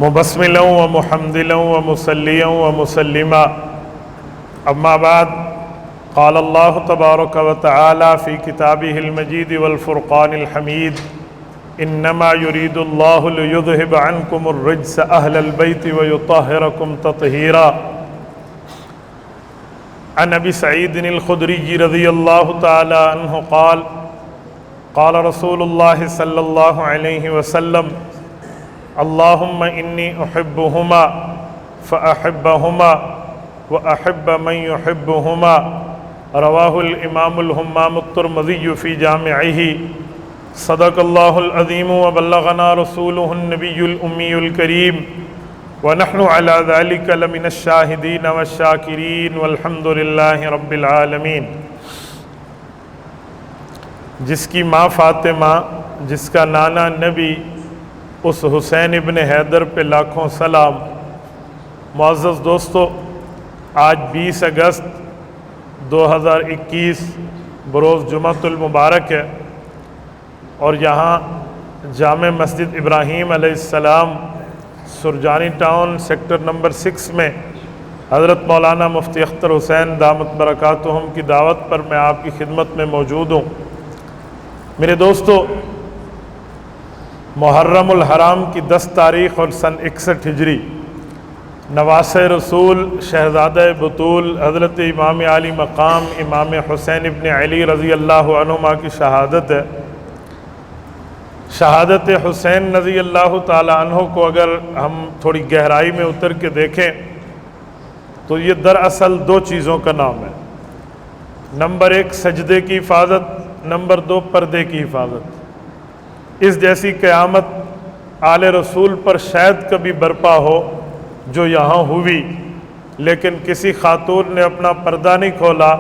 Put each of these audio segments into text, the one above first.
مبسملا ومحمدلا ومصليا ومسلما أما بعد قال الله تبارك وتعالى في كتابه المجيد والفرقان الحميد إنما يريد الله ليذهب عنكم الرجس أهل البيت ويطهركم تطهيرا عن أبي سعيد الخدري رضي الله تعالى عنه قال قال رسول الله صلى الله عليه وسلم اللهم إني أحبهما فأحبهما وأحب من يحبهما رواه الإمام الهمام الترمذي في جامعه صدق الله العظيم وبلغنا رسوله النبي الأمي الكريم ونحن على ذلك لمن الشاهدين والشاكرين والحمد لله رب العالمین۔ جس کی ماں فاطمہ، جس کا نانا نبی، اس حسین ابن حیدر پہ لاکھوں سلام۔ معزز دوستو، آج 20 اگست 2021 بروز جمعۃ المبارک ہے، اور یہاں جامع مسجد ابراہیم علیہ السلام سرجانی ٹاؤن سیکٹر نمبر 6 میں حضرت مولانا مفتی اختر حسین دامت برکاتہم کی دعوت پر میں آپ کی خدمت میں موجود ہوں۔ میرے دوستو، محرم الحرام کی 10 تاریخ اور سن 61 ہجری نواسۂ رسول شہزادہ بطول حضرت امام عالی مقام امام حسین ابن علی رضی اللہ عنہما کی شہادت ہے۔ شہادت حسین رضی اللہ تعالی عنہ کو اگر ہم تھوڑی گہرائی میں اتر کے دیکھیں تو یہ دراصل 2 چیزوں کا نام ہے۔ نمبر 1 سجدے کی حفاظت، نمبر 2 پردے کی حفاظت۔ اس جیسی قیامت آل رسول پر شاید کبھی برپا ہو جو یہاں ہوئی، لیکن کسی خاتون نے اپنا پردہ نہیں کھولا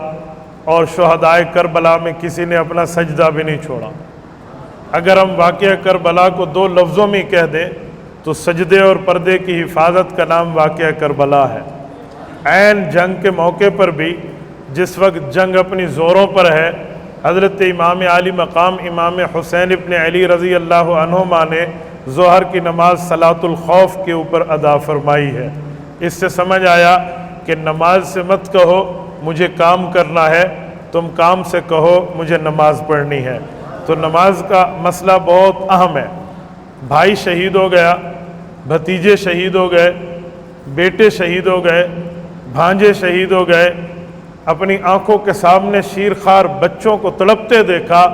اور شہدائے کربلا میں کسی نے اپنا سجدہ بھی نہیں چھوڑا۔ اگر ہم واقعہ کربلا کو 2 لفظوں میں کہہ دیں تو سجدے اور پردے کی حفاظت کا نام واقعہ کربلا ہے۔ عین جنگ کے موقع پر بھی، جس وقت جنگ اپنی زوروں پر ہے، حضرت امام عالی مقام امام حسین ابن علی رضی اللہ عنہما نے ظہر کی نماز صلاۃ الخوف کے اوپر ادا فرمائی ہے۔ اس سے سمجھ آیا کہ نماز سے مت کہو مجھے کام کرنا ہے، تم کام سے کہو مجھے نماز پڑھنی ہے۔ تو نماز کا مسئلہ بہت اہم ہے۔ بھائی شہید ہو گیا، بھتیجے شہید ہو گئے، بیٹے شہید ہو گئے، بھانجے شہید ہو گئے، اپنی آنکھوں کے سامنے شیرخوار بچوں کو تڑپتے دیکھا،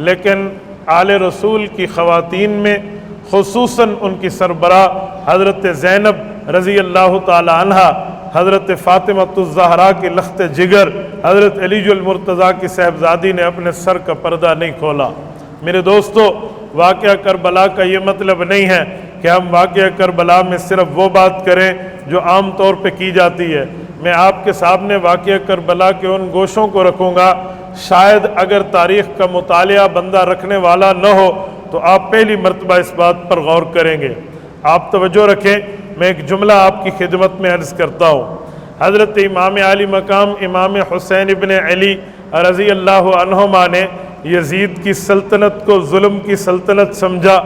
لیکن آل رسول کی خواتین میں خصوصاً ان کی سربراہ حضرت زینب رضی اللہ تعالی عنہ، حضرت فاطمہ الزہرا کی لخت جگر حضرت علی المرتضیٰ کی صاحبزادی نے اپنے سر کا پردہ نہیں کھولا۔ میرے دوستو، واقعہ کربلا کا یہ مطلب نہیں ہے کہ ہم واقعہ کربلا میں صرف وہ بات کریں جو عام طور پہ کی جاتی ہے۔ میں آپ کے سامنے واقعہ کربلا کے ان گوشوں کو رکھوں گا، شاید اگر تاریخ کا مطالعہ بندہ رکھنے والا نہ ہو تو آپ پہلی مرتبہ اس بات پر غور کریں گے۔ آپ توجہ رکھیں، میں ایک جملہ آپ کی خدمت میں عرض کرتا ہوں۔ حضرت امام عالی مقام امام حسین ابن علی رضی اللہ عنہما نے یزید کی سلطنت کو ظلم کی سلطنت سمجھا،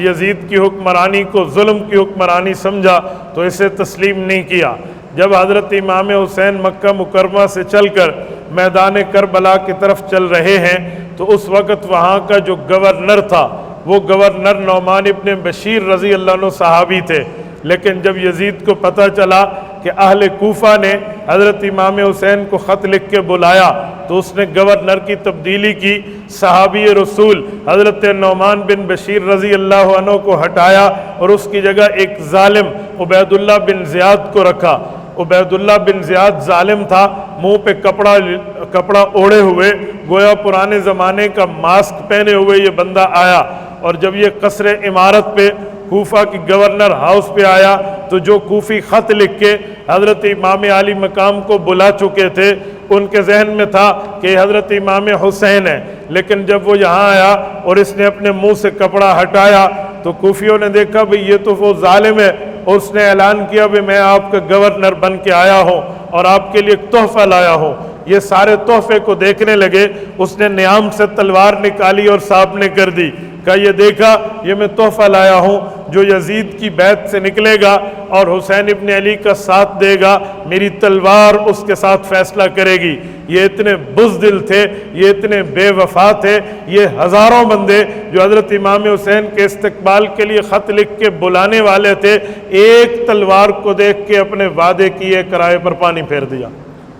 یزید کی حکمرانی کو ظلم کی حکمرانی سمجھا تو اسے تسلیم نہیں کیا۔ جب حضرت امام حسین مکہ مکرمہ سے چل کر میدان کربلا کی طرف چل رہے ہیں تو اس وقت وہاں کا جو گورنر تھا وہ گورنر نعمان ابن بشیر رضی اللہ عنہ صحابی تھے، لیکن جب یزید کو پتہ چلا کہ اہل کوفہ نے حضرت امام حسین کو خط لکھ کے بلایا تو اس نے گورنر کی تبدیلی کی، صحابی رسول حضرت نعمان بن بشیر رضی اللہ عنہ کو ہٹایا اور اس کی جگہ ایک ظالم عبید اللہ بن زیاد کو رکھا۔ عبید اللہ بن زیاد ظالم تھا، منہ پہ کپڑا اوڑے ہوئے، گویا پرانے زمانے کا ماسک پہنے ہوئے یہ بندہ آیا، اور جب یہ قصر عمارت پہ کوفہ کی گورنر ہاؤس پہ آیا تو جو کوفی خط لکھ کے حضرت امام عالی مقام کو بلا چکے تھے ان کے ذہن میں تھا کہ حضرت امام حسین ہے، لیکن جب وہ یہاں آیا اور اس نے اپنے منہ سے کپڑا ہٹایا تو کوفیوں نے دیکھا بھئی یہ تو وہ ظالم ہے، اور اس نے اعلان کیا بھئی میں آپ کا گورنر بن کے آیا ہوں اور آپ کے لیے ایک تحفہ لایا ہوں۔ یہ سارے تحفے کو دیکھنے لگے، اس نے نیام سے تلوار نکالی اور سامنے کر دی، کہا یہ دیکھا یہ میں تحفہ لایا ہوں جو یزید کی بیعت سے نکلے گا اور حسین ابن علی کا ساتھ دے گا، میری تلوار اس کے ساتھ فیصلہ کرے گی۔ یہ اتنے بزدل تھے، یہ اتنے بے وفا تھے، یہ ہزاروں بندے جو حضرت امام حسین کے استقبال کے لیے خط لکھ کے بلانے والے تھے، ایک تلوار کو دیکھ کے اپنے وعدے کیے کرائے پر پانی پھیر دیا،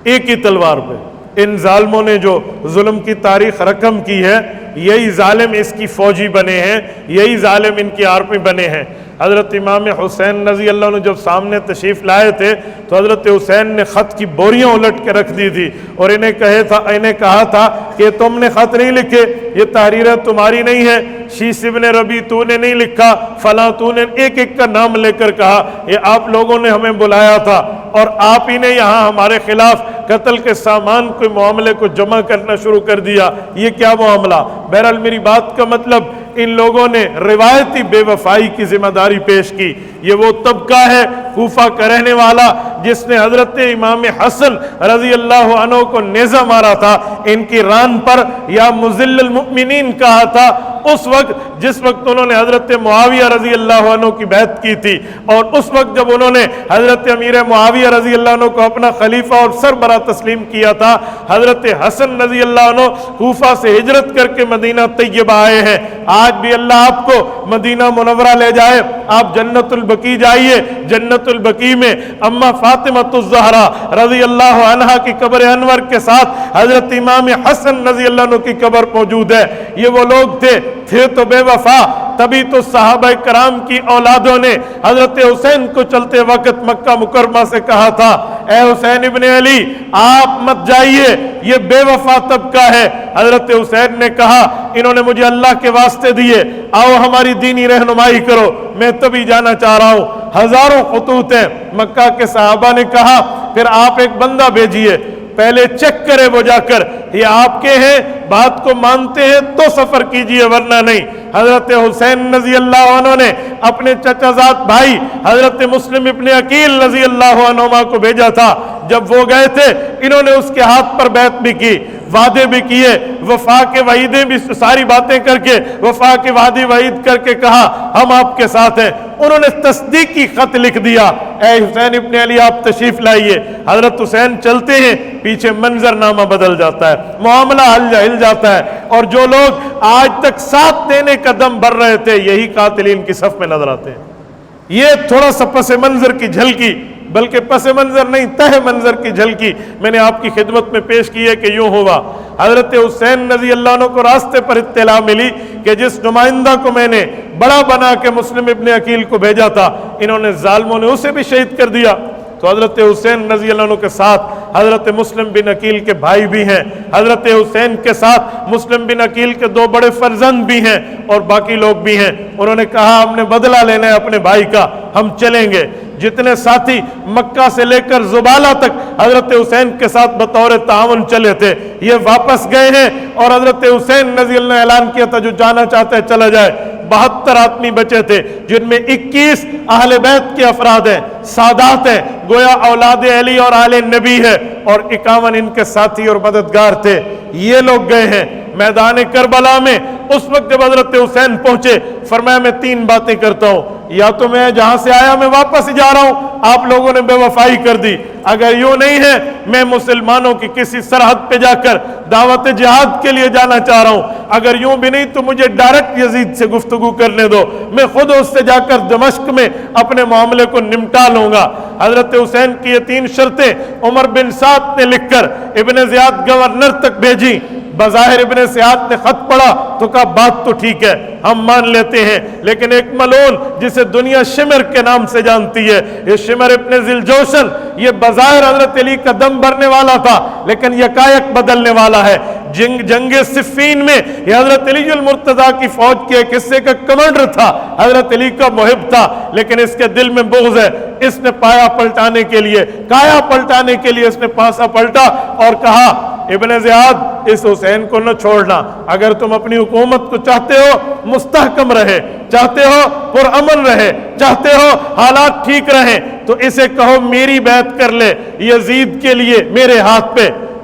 ایک ہی تلوار پہ۔ ان ظالموں نے جو ظلم کی تاریخ رقم کی ہے، یہی ظالم اس کی فوجی بنے ہیں، یہی ظالم ان کی آرمی بنے ہیں۔ حضرت امام حسین رضی اللہ عنہ جب سامنے تشریف لائے تھے تو حضرت حسین نے خط کی بوریاں الٹ کے رکھ دی تھی اور انہیں کہا تھا کہ تم نے خط نہیں لکھے، یہ تحریریں تمہاری نہیں ہے، شیس ابن ربی تو نے نہیں لکھا، فلاں تو نے، ایک ایک کا نام لے کر کہا یہ آپ لوگوں نے ہمیں بلایا تھا اور آپ ہی نے یہاں ہمارے خلاف قتل کے سامان کے معاملے کو جمع کرنا شروع کر دیا، یہ کیا معاملہ؟ بہرحال میری بات کا مطلب ان لوگوں نے روایتی بے وفائی کی ذمہ داری پیش کی۔ یہ وہ طبقہ ہے کوفہ کا رہنے والا جس نے حضرت امام حسن رضی اللہ عنہ کو نیزہ مارا تھا، ان کی ران پر یا مذل المؤمنین کہا تھا اس وقت جس وقت انہوں نے حضرت معاویہ رضی اللہ عنہ کی بیعت کی تھی، اور اس وقت جب انہوں نے حضرت امیر معاویہ رضی اللہ عنہ کو اپنا خلیفہ اور سربراہ تسلیم کیا تھا۔ حضرت حسن رضی اللہ عنہ کوفہ سے ہجرت کر کے مدینہ طیبہ آئے ہیں۔ آج بھی اللہ آپ کو مدینہ منورہ لے جائے، آپ جنت البقیع جائیے، جنت البقیع میں اما فاطمۃ الزہرا رضی اللہ عنہا کی قبر انور کے ساتھ حضرت امام حسن رضی اللہ عنہ کی قبر موجود ہے۔ یہ وہ لوگ تھے تو بے وفا، تبھی تو صحابہ کرام کی اولادوں نے حضرت حسین کو چلتے وقت مکہ مکرمہ سے کہا تھا اے حسین ابن علی آپ مت جائیے، یہ بے وفا طبقہ ہے۔ حضرت حسین نے کہا انہوں نے مجھے اللہ کے واسطے دیے، آؤ ہماری دینی رہنمائی کرو، میں تبھی جانا چاہ رہا ہوں۔ ہزاروں خطوط ہیں، مکہ کے صحابہ نے کہا پھر آپ ایک بندہ بھیجیے، پہلے چیک کرے وہ جا کر یہ آپ کے ہیں، بات کو مانتے ہیں تو سفر کیجئے ورنہ نہیں۔ حضرت حسین رضی اللہ عنہ نے اپنے چچا زاد بھائی حضرت مسلم ابن عقیل رضی اللہ عنہما کو بھیجا تھا۔ جب وہ گئے تھے انہوں نے اس کے ہاتھ پر بیعت بھی کی، وعدے بھی کیے، وفا کے وعیدیں بھی، ساری باتیں کر کے وفا کے وعدے وعید کر کے کہا ہم آپ کے ساتھ ہیں۔ انہوں نے تصدیقی خط لکھ دیا اے حسین ابن علی آپ تشریف لائیے۔ حضرت حسین چلتے ہیں، پیچھے منظر نامہ بدل جاتا ہے، معاملہ ہل جاتا ہے، اور جو لوگ آج تک ساتھ دینے کا دم بھر رہے تھے یہی قاتلین کی صف میں نظر آتے ہیں۔ یہ تھوڑا سا پس منظر کی جھلکی، بلکہ پس منظر نہیں تہ منظر کی جھلکی میں نے آپ کی خدمت میں پیش کی ہے کہ یوں ہوا۔ حضرت حسین رضی اللہ عنہ کو راستے پر اطلاع ملی کہ جس نمائندہ کو میں نے بڑا بنا کے مسلم ابن عقیل کو بھیجا تھا انہوں نے ظالموں نے اسے بھی شہید کر دیا۔ تو حضرت حسین رضی اللہ عنہ کے ساتھ حضرت مسلم بن عقیل کے بھائی بھی ہیں، حضرت حسین کے ساتھ مسلم بن عقیل کے دو بڑے فرزند بھی ہیں اور باقی لوگ بھی ہیں۔ انہوں نے کہا ہم نے بدلہ لینا ہے اپنے بھائی کا، ہم چلیں گے۔ جتنے ساتھی مکہ سے لے کر زبالہ تک حضرت حسین کے ساتھ بطور تعاون چلے تھے یہ واپس گئے ہیں، اور حضرت حسین رضی اللہ عنہ نے اعلان کیا تھا جو جانا چاہتا ہے چلا جائے۔ 72 آدمی بچے تھے جن میں 21 اہل بیت کے افراد ہیں، سادات ہیں، گویا اولاد علی اور آل نبی ہے، اور 51 ان کے ساتھی اور مددگار تھے۔ یہ لوگ گئے ہیں میدان کربلا میں۔ اس وقت جب حضرت حسین پہنچے فرمایا میں 3 باتیں کرتا ہوں، یا تو میں جہاں سے آیا میں واپس ہی جا رہا ہوں، آپ لوگوں نے بے وفائی کر دی، اگر یوں نہیں ہے میں مسلمانوں کی کسی سرحد پہ جا کر دعوت جہاد کے لیے جانا چاہ رہا ہوں، اگر یوں بھی نہیں تو مجھے ڈائریکٹ یزید سے گفتگو کرنے دو، میں خود اس سے جا کر دمشق میں اپنے معاملے کو نمٹا لوں گا۔ حضرت حسین کی یہ 3 شرطیں عمر بن سعد نے لکھ کر ابن زیاد گورنر تک بھیجی۔ بظاہر ابن سعد نے خط پڑھا تو کہا بات تو ٹھیک ہے ہم مان لیتے ہیں، لیکن ایک ملعون جسے دنیا شمر کے نام سے جانتی ہے، یہ شمر ابن ذوالجوشن، یہ بظاہر حضرت علی کا دم بھرنے والا تھا لیکن یکایک بدلنے والا ہے۔ جنگ صفین میں یہ حضرت علی المرتضیٰ کی فوج کے ایک حصے کا کمانڈر تھا، حضرت علی کا محب تھا، لیکن اس کے دل میں بغض ہے۔ اس نے پایا پلٹانے کے لیے، کایا پلٹانے کے لیے اس نے پاسا پلٹا اور کہا ابن زیاد اس حسین کو نہ چھوڑنا، اگر تم اپنی حکومت کو چاہتے ہو مستحکم رہے، چاہتے ہو پرامن رہے، چاہتے ہو حالات ٹھیک رہیں، تو اسے کہو میری بیعت کر لے یزید کے لیے میرے ہاتھ پہ۔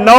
9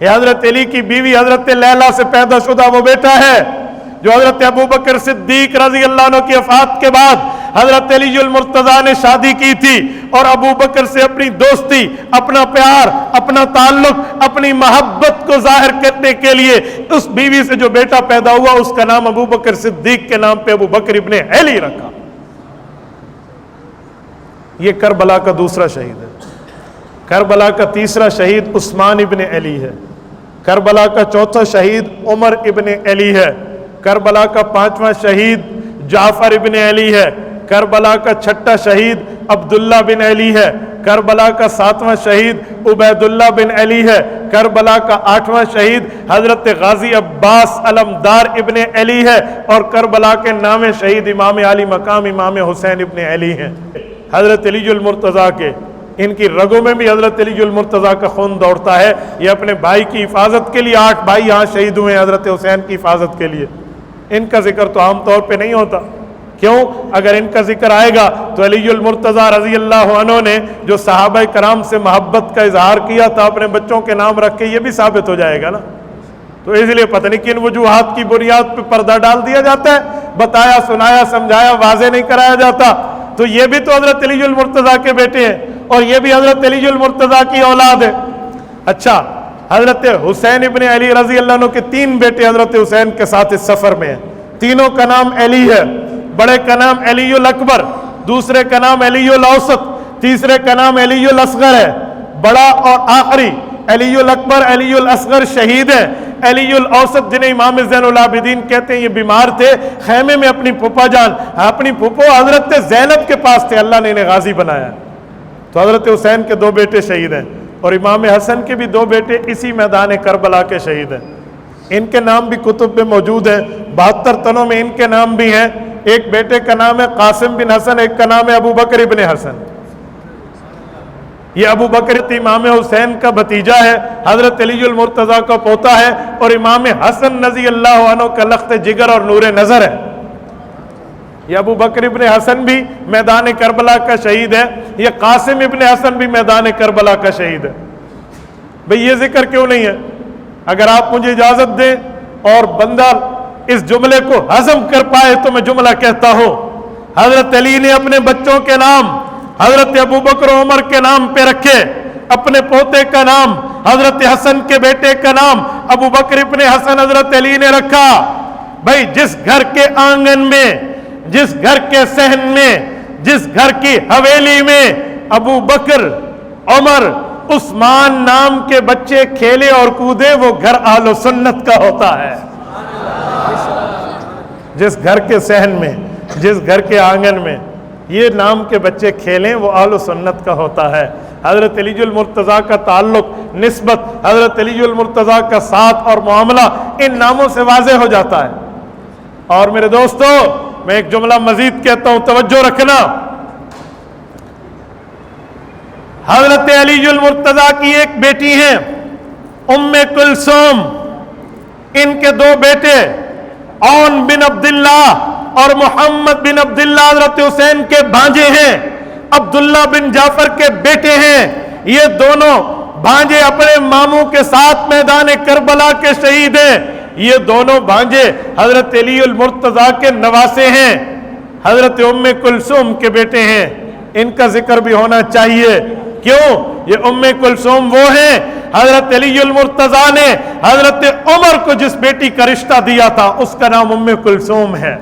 یہ حضرت علی کی بیوی حضرت لیلا سے پیدا شدہ وہ بیٹا ہے جو حضرت ابو بکر صدیق رضی اللہ عنہ کی وفات کے بعد حضرت علی المرتضیٰ نے شادی کی تھی، اور ابو بکر سے اپنی دوستی، اپنا پیار، اپنا تعلق، اپنی محبت کو ظاہر کرنے کے لیے اس بیوی سے جو بیٹا پیدا ہوا اس کا نام ابو بکر صدیق کے نام پہ ابو بکر ابن علی رکھا۔ یہ کربلا کا دوسرا شہید ہے۔ کربلا کا تیسرا شہید عثمان ابن علی ہے۔ کربلا کا چوتھا شہید عمر ابن علی ہے۔ کربلا کا پانچواں شہید جعفر ابن علی ہے۔ کربلا کا چھٹا شہید عبداللہ بن علی ہے۔ کربلا کا ساتواں شہید عبید اللہ بن علی ہے۔ کربلا کا آٹھواں شہید حضرت غازی عباس علمدار ابن علی ہے، اور کربلا کے نام شہید امام علی مقام امام حسین ابن علی ہیں۔ حضرت علی المرتضیٰ کے ان کی رگوں میں بھی حضرت علی المرتضیٰ کا خون دوڑتا ہے۔ یہ اپنے بھائی کی حفاظت کے لیے 8 بھائی یہاں شہید ہوئے ہیں حضرت حسین کی حفاظت کے لیے۔ ان کا ذکر تو عام طور پہ نہیں ہوتا، کیوں؟ اگر ان کا ذکر آئے گا تو علی المرتضیٰ رضی اللہ عنہ نے جو صحابہ کرام سے محبت کا اظہار کیا تھا اپنے بچوں کے نام رکھ کے، یہ بھی ثابت ہو جائے گا نا۔ تو اس لیے پتہ نہیں کن وجوہات کی بنیاد پہ پردہ ڈال دیا جاتا ہے، بتایا سنایا سمجھایا واضح نہیں کرایا جاتا۔ تو یہ بھی تو حضرت علی المرتضیٰ کے بیٹے ہیں، اور یہ بھی حضرت علی المرتضیٰ کی اولاد ہے۔ اچھا، حضرت حسین ابن علی رضی اللہ عنہ کے 3 بیٹے حضرت حسین کے ساتھ اس سفر میں ہیں۔ تینوں کا نام علی ہے۔ بڑے کا نام علی الاکبر، دوسرے کا نام علی الاوسط، تیسرے کا نام علی الاصغر ہے۔ بڑا اور آخری علی الاکبر علی الاصغر شہید ہیں۔ علی الاوسط جنہیں امام زین العابدین کہتے ہیں، یہ بیمار تھے، خیمے میں اپنی پھوپھا جان، اپنی پھوپھو حضرت زینب کے پاس تھے، اللہ نے انہیں غازی بنایا۔ تو حضرت حسین کے 2 بیٹے شہید ہیں، اور امام حسن کے بھی 2 بیٹے اسی میدان کربلا کے شہید ہیں۔ ان کے نام بھی کتب میں موجود ہیں، 72 تنوں میں ان کے نام بھی ہیں۔ ایک بیٹے کا نام ہے قاسم بن حسن، ایک کا نام ہے ابو بکر ابن حسن۔ یہ ابو بکر امام حسین کا بھتیجا ہے، حضرت علی المرتضیٰ کا پوتا ہے، اور امام حسن رضی اللہ عنہ کا لخت جگر اور نور نظر ہے۔ یہ ابو بکر ابن حسن بھی میدان کربلا کا شہید ہے، یہ قاسم ابن حسن بھی میدان کربلا کا شہید ہے۔ بھئی یہ ذکر کیوں نہیں ہے؟ اگر آپ مجھے اجازت دیں اور بندہ اس جملے کو ہضم کر پائے تو میں جملہ کہتا ہوں۔ حضرت علی نے اپنے بچوں کے نام حضرت ابو بکر و عمر کے نام پہ رکھے، اپنے پوتے کا نام حضرت حسن کے بیٹے کا نام ابو بکر ابن حسن حضرت علی نے رکھا۔ بھائی جس گھر کے آنگن میں، جس گھر کے صحن میں، جس گھر کی حویلی میں ابو بکر، عمر، عثمان نام کے بچے کھیلے اور کودے، وہ گھر اہل سنت کا ہوتا ہے۔ جس گھر کے صحن میں، جس گھر کے آنگن میں یہ نام کے بچے کھیلیں، وہ اہل سنت کا ہوتا ہے۔ حضرت علی المرتضیٰ کا تعلق، نسبت، حضرت علی المرتضیٰ کا ساتھ اور معاملہ ان ناموں سے واضح ہو جاتا ہے۔ اور میرے دوستو، میں ایک جملہ مزید کہتا ہوں، توجہ رکھنا۔ حضرت علی المرتضیٰ کی ایک بیٹی ہیں ام کلثوم، ان کے 2 بیٹے عون بن عبداللہ اور محمد بن عبداللہ حضرت حسین کے بھانجے ہیں، عبداللہ بن جعفر کے بیٹے ہیں۔ یہ دونوں بھانجے اپنے ماموں کے ساتھ میدان کربلا کے شہید ہیں۔ یہ دونوں بھانجے حضرت علی المرتضیٰ کے نواسے ہیں، حضرت ام کلثوم کے بیٹے ہیں۔ ان کا ذکر بھی ہونا چاہیے، کیوں؟ یہ ام کلثوم وہ ہیں حضرت علی المرتضیٰ نے حضرت عمر کو جس بیٹی کا رشتہ دیا تھا اس کا نام ام کلثوم ہے۔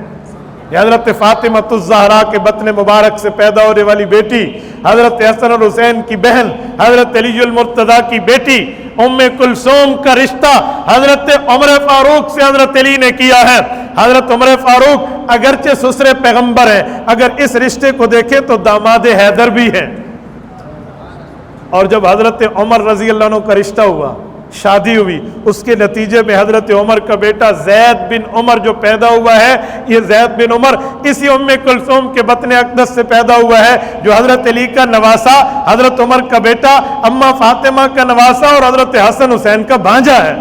یہ حضرت فاطمہ الزہرا کے بطن مبارک سے پیدا ہونے والی بیٹی، حضرت حسن اور حسین کی بہن، حضرت علی المرتضیٰ کی بیٹی ام کلثوم کا رشتہ حضرت عمر فاروق سے حضرت علی نے کیا ہے۔ حضرت عمر فاروق اگرچہ سسر پیغمبر ہیں، اگر اس رشتے کو دیکھیں تو داماد حیدر بھی ہیں۔ اور جب حضرت عمر رضی اللہ عنہ کا رشتہ ہوا، شادی ہوئی، اس کے نتیجے میں حضرت عمر کا بیٹا زید بن عمر جو پیدا ہوا ہے، یہ زید بن عمر اسی ام کلثوم کے بطن اقدس سے پیدا ہوا ہے، جو حضرت علی کا نواسا، حضرت عمر کا بیٹا، اماں فاطمہ کا نواسا اور حضرت حسن حسین کا بھانجا ہے۔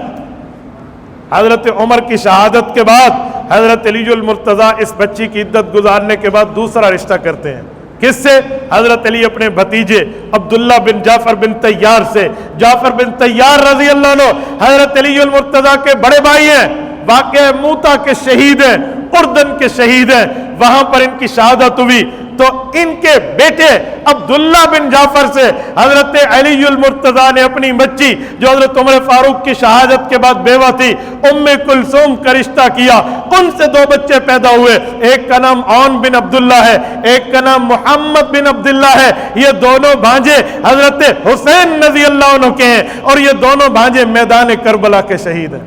حضرت عمر کی شہادت کے بعد حضرت علی المرتضیٰ اس بچی کی عدت گزارنے کے بعد دوسرا رشتہ کرتے ہیں، کس سے؟ حضرت علی اپنے بھتیجے عبداللہ بن جعفر بن طیار سے۔ جعفر بن طیار رضی اللہ عنہ حضرت علی المرتضیٰ کے بڑے بھائی ہیں، واقع موتا کے شہید ہیں، اردن کے شہید ہیں، وہاں پر ان کی شہادت ہوئی۔ تو ان کے بیٹے عبداللہ بن جعفر سے حضرت علی المرتضیٰ نے اپنی بچی جو حضرت عمر فاروق کی شہادت کے بعد بیوہ تھی ام کلثوم کا رشتہ کیا، ان سے 2 بچے پیدا ہوئے، ایک کا نام عون بن عبداللہ ہے، ایک کا نام محمد بن عبداللہ ہے۔ یہ دونوں بھانجے حضرت حسین رضی اللہ عنہ کے ہیں، اور یہ دونوں بھانجے میدان کربلا کے شہید ہیں۔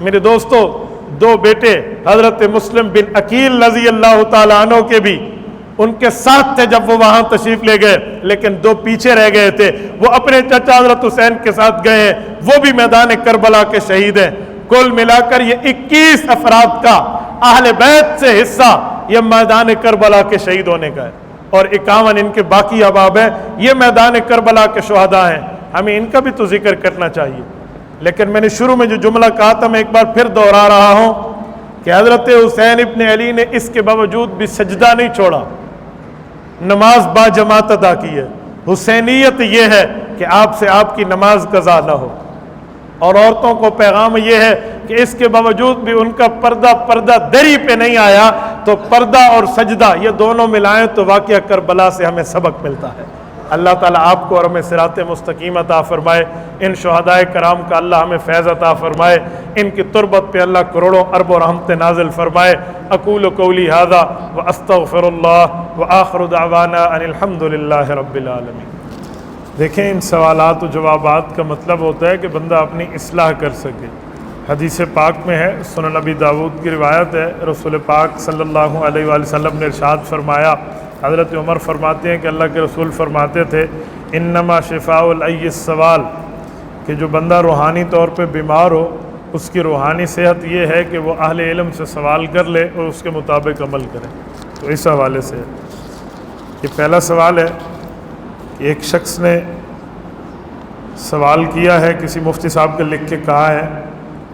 میرے دوستو، 2 بیٹے حضرت مسلم بن عقیل رضی اللہ تعالیٰ عنہ کے بھی ان کے ساتھ تھے جب وہ وہاں تشریف لے گئے، لیکن 2 پیچھے رہ گئے تھے، وہ اپنے چچا حضرت حسین کے ساتھ گئے ہیں، وہ بھی میدان کربلا کے شہید ہیں۔ کل ملا کر یہ 21 افراد کا اہل بیت سے حصہ یہ میدان کربلا کے شہید ہونے کا ہے، اور 51 ان کے باقی احباب ہیں، یہ میدان کربلا کے شہداء ہیں۔ ہمیں ان کا بھی تو ذکر کرنا چاہیے، لیکن میں نے شروع میں جو جملہ کہا تھا میں ایک بار پھر دوہرا رہا ہوں کہ حضرت حسین ابن علی نے اس کے باوجود بھی سجدہ نہیں چھوڑا، نماز با جماعت ادا کی ہے۔ حسینیت یہ ہے کہ آپ سے آپ کی نماز قضا نہ ہو، اور عورتوں کو پیغام یہ ہے کہ اس کے باوجود بھی ان کا پردہ دری پہ نہیں آیا، تو پردہ اور سجدہ یہ دونوں ملائیں تو واقعہ کربلا سے ہمیں سبق ملتا ہے۔ اللہ تعالیٰ آپ کو اور ہمیں صراط مستقیم عطا فرمائے، ان شہدائے کرام کا اللہ ہمیں فیض عطا فرمائے، ان کی تربت پہ اللہ کروڑوں ارب و رحمت نازل فرمائے۔ اقول قولی ھذا واستغفر اللہ وآخر دعوانا ان الحمد للہ رب العالمین۔ دیکھیں، ان سوالات و جوابات کا مطلب ہوتا ہے کہ بندہ اپنی اصلاح کر سکے۔ حدیث پاک میں ہے، سنن نبی داؤد کی روایت ہے، رسول پاک صلی اللہ علیہ وآلہ وسلم نے ارشاد فرمایا، حضرت عمر فرماتے ہیں کہ اللہ کے رسول فرماتے تھے، انما شفاء العی السوال، کہ جو بندہ روحانی طور پہ بیمار ہو اس کی روحانی صحت یہ ہے کہ وہ اہل علم سے سوال کر لے اور اس کے مطابق عمل کرے۔ تو اس حوالے سے یہ پہلا سوال ہے کہ ایک شخص نے سوال کیا ہے، کسی مفتی صاحب کے لکھ کے کہا ہے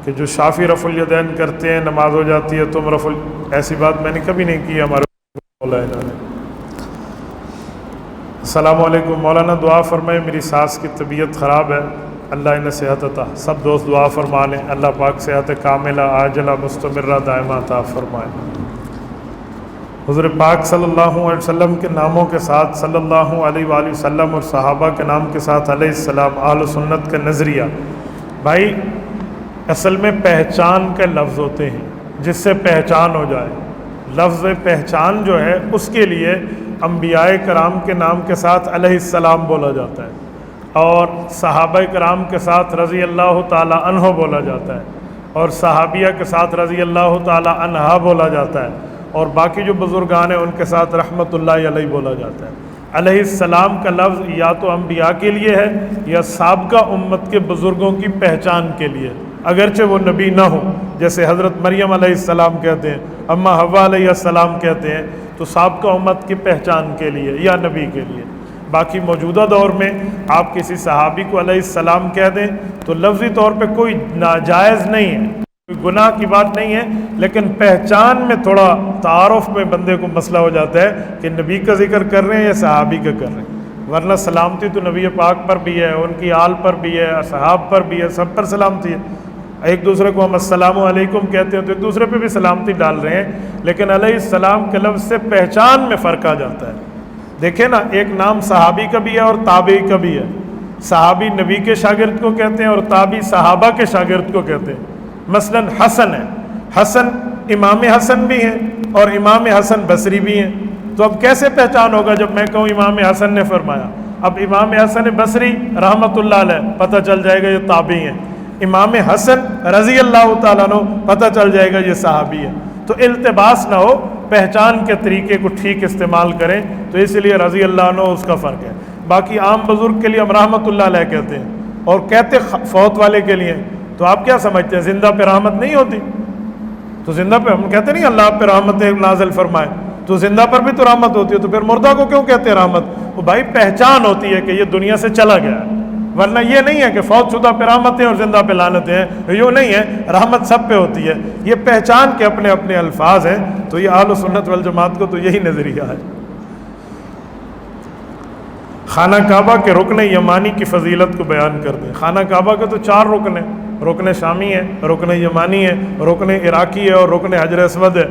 کہ جو شافی رفع الیدین کرتے ہیں نماز ہو جاتی ہے، تم ایسی بات میں نے کبھی نہیں کی، ہمارے مولانا نے۔ السلام علیکم مولانا، دعا فرمائیں، میری ساس کی طبیعت خراب ہے، اللہ انہیں صحت عطا۔ سب دوست دعا فرما لیں، اللہ پاک صحت کاملہ عاجلہ مستمرہ دائمہ عطا فرمائے۔ حضور پاک صلی اللہ علیہ وسلم کے ناموں کے ساتھ صلی اللہ علیہ وآلہ وسلم اور صحابہ کے نام کے ساتھ علیہ السلام، اہل سنت کا نظریہ، بھائی اصل میں پہچان کے لفظ ہوتے ہیں جس سے پہچان ہو جائے۔ لفظ پہچان جو ہے اس کے لیے انبیاء کرام کے نام کے ساتھ علیہ السلام بولا جاتا ہے، اور صحابہ کرام کے ساتھ رضی اللہ تعالی عنہ بولا جاتا ہے، اور صحابیہ کے ساتھ رضی اللہ تعالی عنہا بولا جاتا ہے، اور باقی جو بزرگان ہیں ان کے ساتھ رحمت اللہ علیہ بولا جاتا ہے۔ علیہ السلام کا لفظ یا تو انبیاء کے لیے ہے یا سابقہ امت کے بزرگوں کی پہچان کے لیے، اگرچہ وہ نبی نہ ہو، جیسے حضرت مریم علیہ السلام کہتے ہیں، اماں حوا علیہ السلام کہتے ہیں، تو سابقہ امت کی پہچان کے لیے یا نبی کے لیے۔ باقی موجودہ دور میں آپ کسی صحابی کو علیہ السلام کہہ دیں تو لفظی طور پہ کوئی ناجائز نہیں ہے، کوئی گناہ کی بات نہیں ہے، لیکن پہچان میں تھوڑا تعارف میں بندے کو مسئلہ ہو جاتا ہے کہ نبی کا ذکر کر رہے ہیں یا صحابی کا کر رہے ہیں، ورنہ سلامتی تو نبی پاک پر بھی ہے، ان کی آل پر بھی ہے، اصحاب پر بھی ہے، سب پر سلامتی ہے۔ ایک دوسرے کو ہم السلام علیکم کہتے ہیں تو ایک دوسرے پہ بھی سلامتی ڈال رہے ہیں، لیکن علیہ السلام کے لفظ سے پہچان میں فرق آ جاتا ہے۔ دیکھیں نا، ایک نام صحابی کا بھی ہے اور تابعی کا بھی ہے۔ صحابی نبی کے شاگرد کو کہتے ہیں اور تابعی صحابہ کے شاگرد کو کہتے ہیں۔ مثلا حسن ہے، حسن امام حسن بھی ہیں اور امام حسن بصری بھی ہیں، تو اب کیسے پہچان ہوگا جب میں کہوں امام حسن نے فرمایا؟ اب امام حسن بصری رحمۃ اللہ علیہ پتہ چل جائے گا یہ تابعی ہیں، امام حسن رضی اللہ تعالیٰ عنہ پتہ چل جائے گا یہ صحابی ہے۔ تو التباس نہ ہو، پہچان کے طریقے کو ٹھیک استعمال کریں، تو اس لیے رضی اللہ عنہ اس کا فرق ہے۔ باقی عام بزرگ کے لیے ہم رحمۃ اللہ علیہ کہتے ہیں، اور کہتے فوت والے کے لیے، تو آپ کیا سمجھتے ہیں زندہ پہ رحمت نہیں ہوتی؟ تو زندہ پہ ہم کہتے نہیں اللہ پہ رحمت نازل فرمائے، تو زندہ پر بھی تو رحمت ہوتی ہے، تو پھر مردہ کو کیوں کہتے ہیں رحمت؟ وہ بھائی پہچان ہوتی ہے کہ یہ دنیا سے چلا گیا ہے، ورنہ یہ نہیں ہے کہ فوت شدہ پہ رحمتیں اور زندہ پہ لعنتیں ہیں، یوں نہیں ہے، رحمت سب پہ ہوتی ہے۔ یہ پہچان کے اپنے اپنے الفاظ ہیں، تو یہ اہل سنت والجماعت کو تو یہی نظریہ ہے۔ خانہ کعبہ کے رکن یمانی کی فضیلت کو بیان کر دیں۔ خانہ کعبہ کے تو 4 رکن ہیں، رکن شامی ہے، رکن یمانی ہے، رکن عراقی ہے اور رکن حجر اسود ہے،